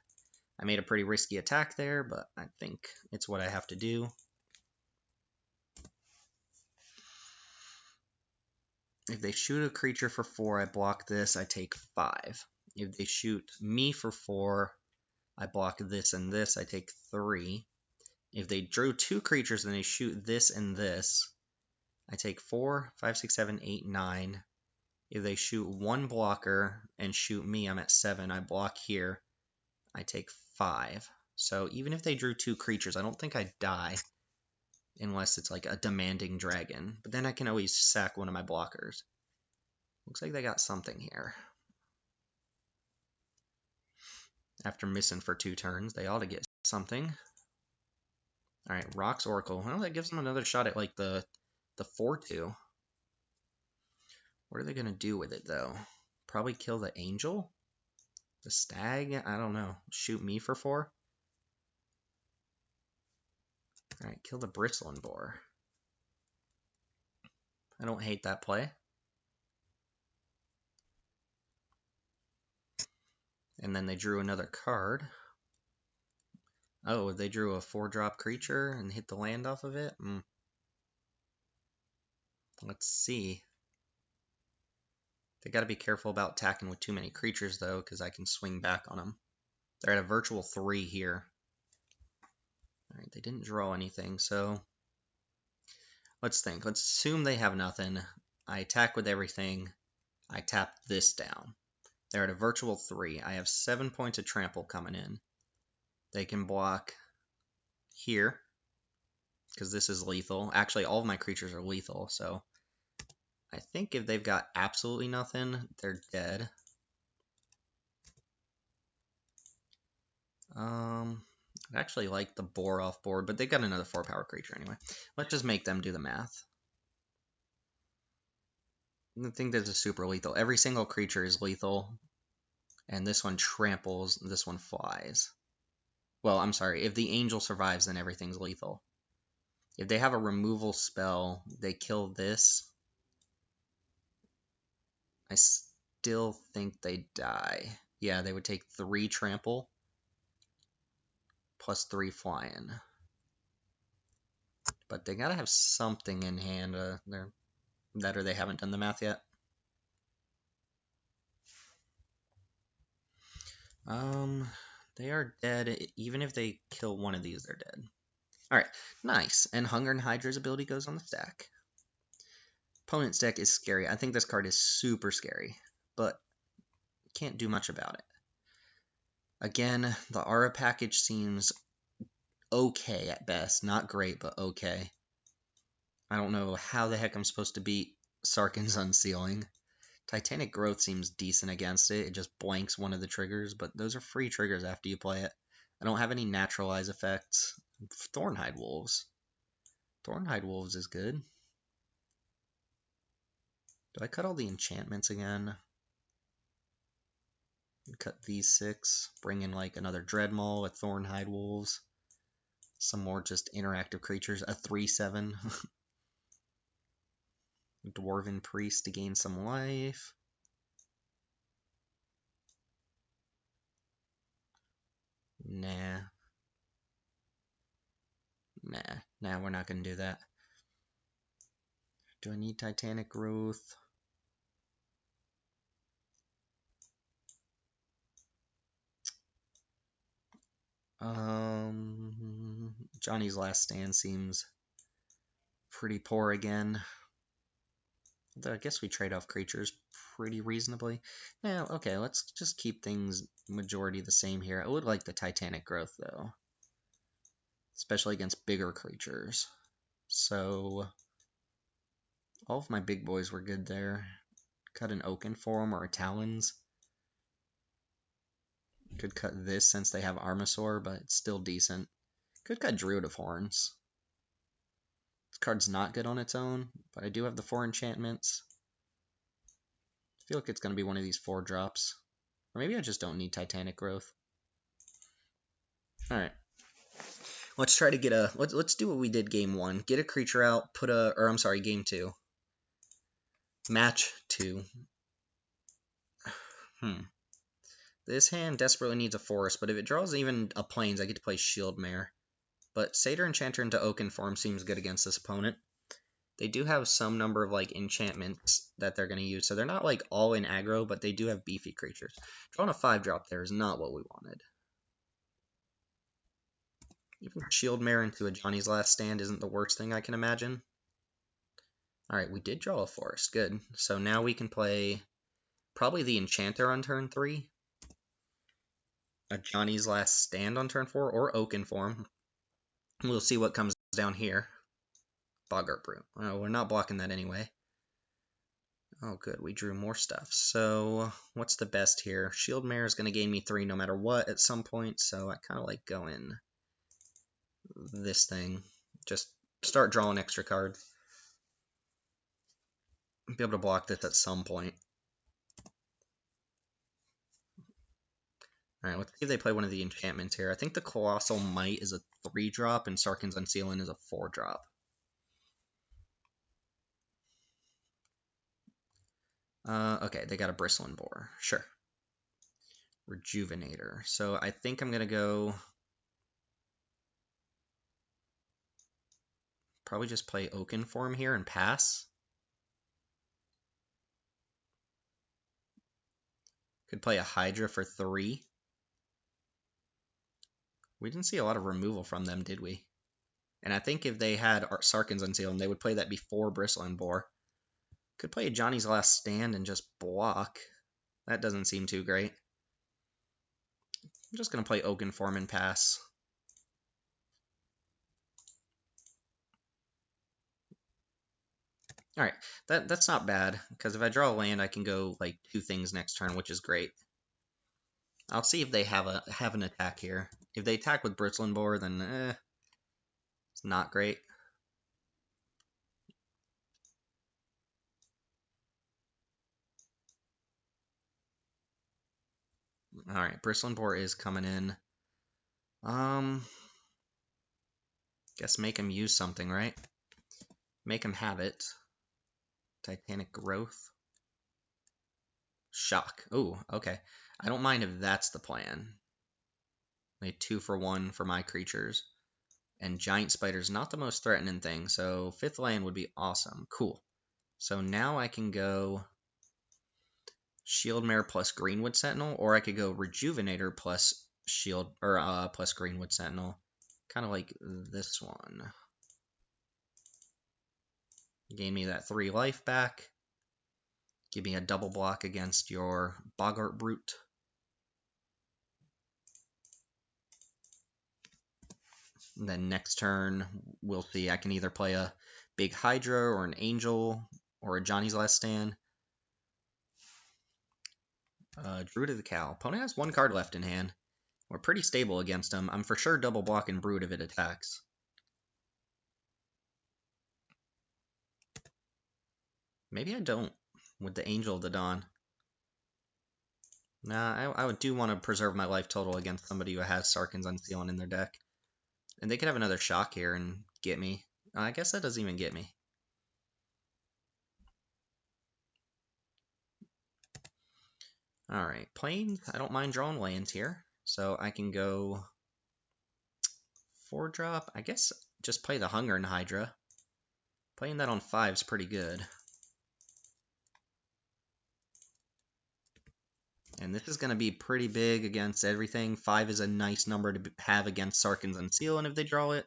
I made a pretty risky attack there, but I think it's what I have to do. If they shoot a creature for 4, I block this, I take 5. If they shoot me for 4, I block this and this, I take 3. If they drew 2 creatures and they shoot this and this, I take 4, 5, 6, 7, 8, 9. If they shoot 1 blocker and shoot me, I'm at 7. I block here. I take 5. So even if they drew 2 creatures, I don't think I die. Unless it's like a demanding dragon. But then I can always sack one of my blockers. Looks like they got something here. After missing for 2 turns, they ought to get something. Alright, Rock's Oracle. Well, that gives them another shot at like the 4-2. What are they going to do with it, though? Probably kill the Angel? The Stag? I don't know. Shoot me for 4? Alright, kill the Bristling Boar. I don't hate that play. And then they drew another card. Oh, they drew a 4-drop creature and hit the land off of it? Let's see. They got to be careful about attacking with too many creatures, though, because I can swing back on them. They're at a virtual 3 here. Alright, they didn't draw anything, so... Let's think. Let's assume they have nothing. I attack with everything. I tap this down. They're at a virtual 3. I have 7 points of trample coming in. They can block here, because this is lethal. Actually, all of my creatures are lethal, so... I think if they've got absolutely nothing, they're dead. I actually like the boar off board, but they've got another 4-power creature anyway. Let's just make them do the math. I think this is super lethal. Every single creature is lethal, and this one tramples, this one flies. Well, I'm sorry, if the angel survives, then everything's lethal. If they have a removal spell, they kill this. I still think they die. Yeah, they would take 3 trample, plus 3 flying. But they gotta have something in hand. That or they haven't done the math yet. They are dead. Even if they kill one of these, they're dead. Alright, nice. And Hunger and Hydra's ability goes on the stack. Opponent's deck is scary. I think this card is super scary, but can't do much about it. Again, the Aura package seems okay at best. Not great, but okay. I don't know how the heck I'm supposed to beat Sarkhan's Unsealing. Titanic Growth seems decent against it. It just blanks one of the triggers, but those are free triggers after you play it. I don't have any naturalize effects. Thornhide Wolves. Thornhide Wolves is good. Do I cut all the enchantments again? Cut these 6. Bring in like another Dreadmaul with Thornhide Wolves. Some more just interactive creatures. A 3/7. Dwarven Priest to gain some life. Nah. Nah, we're not going to do that. Do I need Titanic Growth? Johnny's Last Stand seems pretty poor again. Although I guess we trade off creatures pretty reasonably. Yeah, okay, let's just keep things majority the same here. I would like the Titanic Growth, though. Especially against bigger creatures. So, all of my big boys were good there. Cut an Oaken Form or a Talons. Could cut this since they have Armasaur, but it's still decent. Could cut Druid of Horns. This card's not good on its own, but I do have the 4 enchantments. I feel like it's going to be one of these 4 drops. Or maybe I just don't need Titanic Growth. Alright. Let's try to get a... Let's do what we did game 1. Get a creature out, put a... Or I'm sorry, game 2. Match 2. This hand desperately needs a forest, but if it draws even a plains, I get to play Shield Mare. But Satyr Enchanter into Oaken Form seems good against this opponent. They do have some number of like enchantments that they're going to use, so they're not like all in aggro, but they do have beefy creatures. Drawing a 5-drop there is not what we wanted. Even Shield Mare into a Johnny's Last Stand isn't the worst thing I can imagine. Alright, we did draw a forest. Good. So now we can play probably the Enchanter on turn 3. A Johnny's Last Stand on turn 4, or Oaken Form. We'll see what comes down here. Boggart Brute. Oh, we're not blocking that anyway. Oh, good. We drew more stuff. So, what's the best here? Shield Mare is going to gain me 3 no matter what at some point, so I kind of like going this thing. Just start drawing extra cards. Be able to block this at some point. Alright, let's see if they play one of the enchantments here. I think the Colossal Might is a 3-drop, and Sarkhan's Unsealing is a 4-drop. Okay, they got a Bristling Boar. Sure. Rejuvenator. So I think I'm going to go... Probably just play Oaken Form here and pass. Could play a Hydra for 3. We didn't see a lot of removal from them, did we? And I think if they had Sarkhan's Unsealing, they would play that before Bristling Boar. Could play a Johnny's Last Stand and just block. That doesn't seem too great. I'm just going to play Oaken Form and pass. Alright, that's not bad, because if I draw a land, I can go like 2 things next turn, which is great. I'll see if they have an attack here. If they attack with Bristling Boar, then it's not great. Alright, Bristling Boar is coming in. Guess make him use something, right? Make him have it. Titanic Growth. Shock. Ooh, okay. I don't mind if that's the plan. Like 2 for 1 for my creatures. And Giant Spider's not the most threatening thing, so 5th land would be awesome. Cool. So now I can go Shield Mare plus Greenwood Sentinel, or I could go Rejuvenator plus plus Greenwood Sentinel. Kind of like this one. Gain me that 3 life back. Give me a double block against your Boggart Brute. And then next turn, we'll see. I can either play a big Hydra or an Angel or a Johnny's Last Stand. Druid of the Cow. Opponent has one card left in hand. We're pretty stable against him. I'm for sure double blocking Brood if it attacks. Maybe I don't with the Angel of the Dawn. Nah, I do want to preserve my life total against somebody who has Sarkhan's Unsealing in their deck. And they could have another shock here and get me. I guess that doesn't even get me. Alright, plains. I don't mind drawing lands here. So I can go 4-drop. I guess just play the Hunger and Hydra. Playing that on 5 is pretty good. And this is going to be pretty big against everything. 5 is a nice number to have against Sarkhan's Unsealing if they draw it.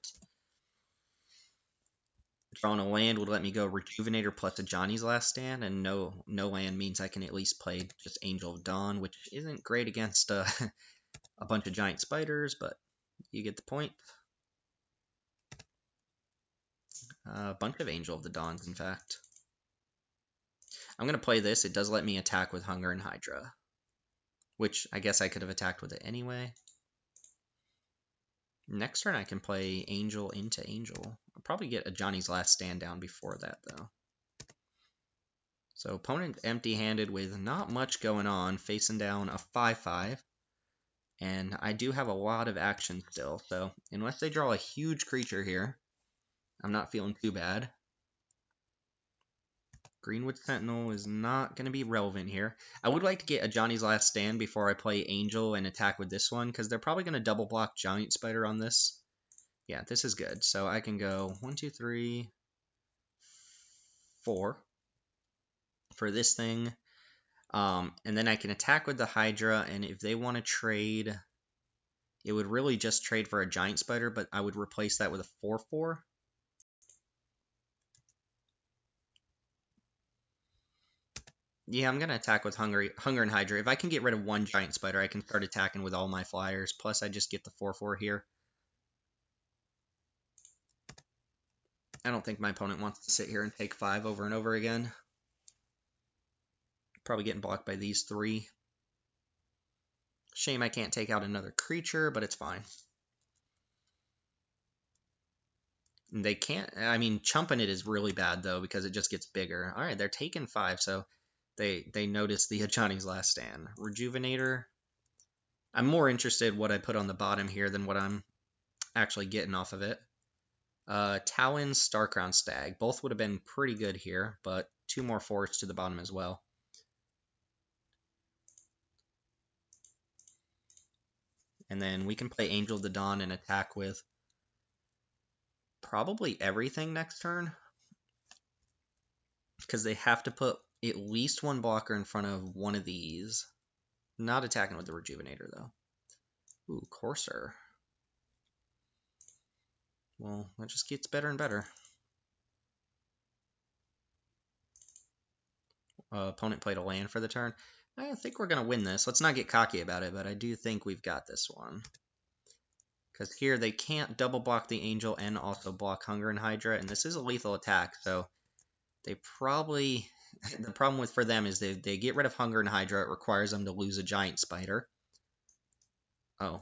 Drawing a land would let me go Rejuvenator plus a Johnny's Last Stand, and no land means I can at least play just Angel of Dawn, which isn't great against a bunch of giant spiders, but you get the point. A bunch of Angel of the Dawns, in fact. I'm going to play this. It does let me attack with Hunger and Hydra, which I guess I could have attacked with it anyway. Next turn I can play Angel into Angel. I'll probably get a Johnny's Last Stand down before that, though. So opponent empty-handed with not much going on, facing down a 5/5. And I do have a lot of action still, so unless they draw a huge creature here, I'm not feeling too bad. Greenwood Sentinel is not going to be relevant here. I would like to get a Johnny's Last Stand before I play Angel and attack with this one, because they're probably going to double block Giant Spider on this. Yeah, this is good. So I can go 1, 2, 3, 4 for this thing. And then I can attack with the Hydra, and if they want to trade, it would really just trade for a Giant Spider, but I would replace that with a 4/4. Yeah, I'm going to attack with Hunger and Hydra. If I can get rid of one Giant Spider, I can start attacking with all my flyers. Plus, I just get the 4/4 here. I don't think my opponent wants to sit here and take 5 over and over again. Probably getting blocked by these 3. Shame I can't take out another creature, but it's fine. They can't... I mean, chumping it is really bad, though, because it just gets bigger. Alright, they're taking 5, so... They noticed the Johnny's Last Stand. Rejuvenator. I'm more interested what I put on the bottom here than what I'm actually getting off of it. Talon, Starcrown Stag. Both would have been pretty good here, but 2 more forests to the bottom as well. And then we can play Angel of the Dawn and attack with probably everything next turn. Because they have to put at least one blocker in front of one of these. Not attacking with the Rejuvenator, though. Ooh, Courser. Well, that just gets better and better. Opponent played a land for the turn. I think we're going to win this. Let's not get cocky about it, but I do think we've got this one. Because here they can't double block the Angel and also block Hunger and Hydra, and this is a lethal attack, so they probably... The problem for them is they get rid of Hunger and Hydra. It requires them to lose a Giant Spider. Oh.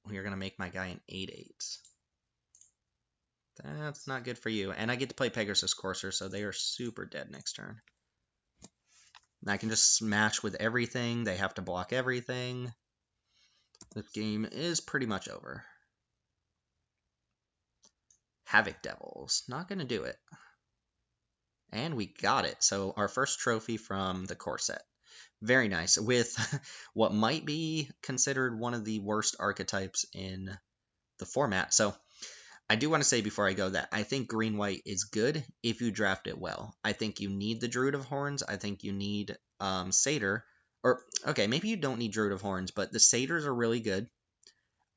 We're going to make my guy an 8/8. That's not good for you. And I get to play Pegasus Courser, so they are super dead next turn. And I can just smash with everything. They have to block everything. This game is pretty much over. Havoc Devils. Not going to do it. And we got it. So our first trophy from the core set. Very nice. With what might be considered one of the worst archetypes in the format. So I do want to say before I go that I think green-white is good if you draft it well. I think you need the Druid of Horns. I think you need Satyr. Or, okay, maybe you don't need Druid of Horns, but the Satyrs are really good.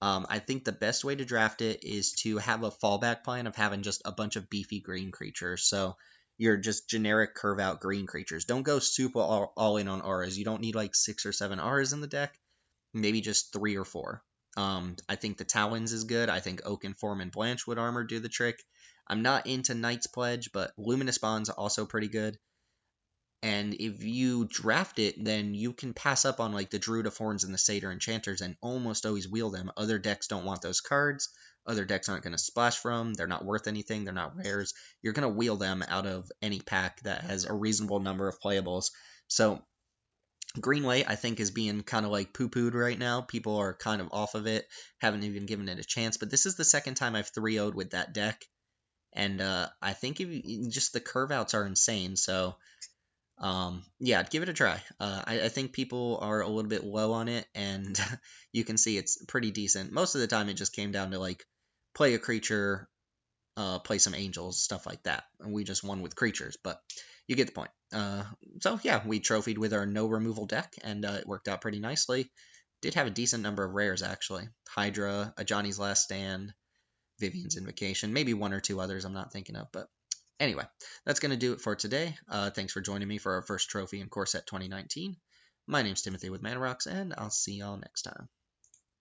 I think the best way to draft it is to have a fallback plan of having just a bunch of beefy green creatures. So you're just generic curve-out green creatures. Don't go super all in on auras. You don't need like 6 or 7 auras in the deck. Maybe just 3 or 4. I think the Talons is good. I think Oaken Form and Blanchwood Armor do the trick. I'm not into Knight's Pledge, but Luminous Bond's also pretty good. And if you draft it, then you can pass up on like the Druid of Horns and the Satyr Enchanters and almost always wheel them. Other decks don't want those cards. Other decks aren't going to splash from. They're not worth anything. They're not rares. You're going to wheel them out of any pack that has a reasonable number of playables. So Greenway, I think, is being kind of like poo-pooed right now. People are kind of off of it, haven't even given it a chance. But this is the second time I've 3-0'd with that deck. And I think if you, just the curve outs are insane. So yeah, give it a try. I think people are a little bit low on it, and you can see it's pretty decent. Most of the time, it just came down to like play a creature, play some angels, stuff like that. And we just won with creatures, but you get the point. So yeah, we trophied with our no removal deck, and it worked out pretty nicely. Did have a decent number of rares actually. Hydra, a Johnny's Last Stand, Vivian's Invocation, maybe one or two others I'm not thinking of, but anyway, that's going to do it for today. Thanks for joining me for our first trophy in Core Set 2019. My name's Timothy with Mana Rocks, and I'll see y'all next time.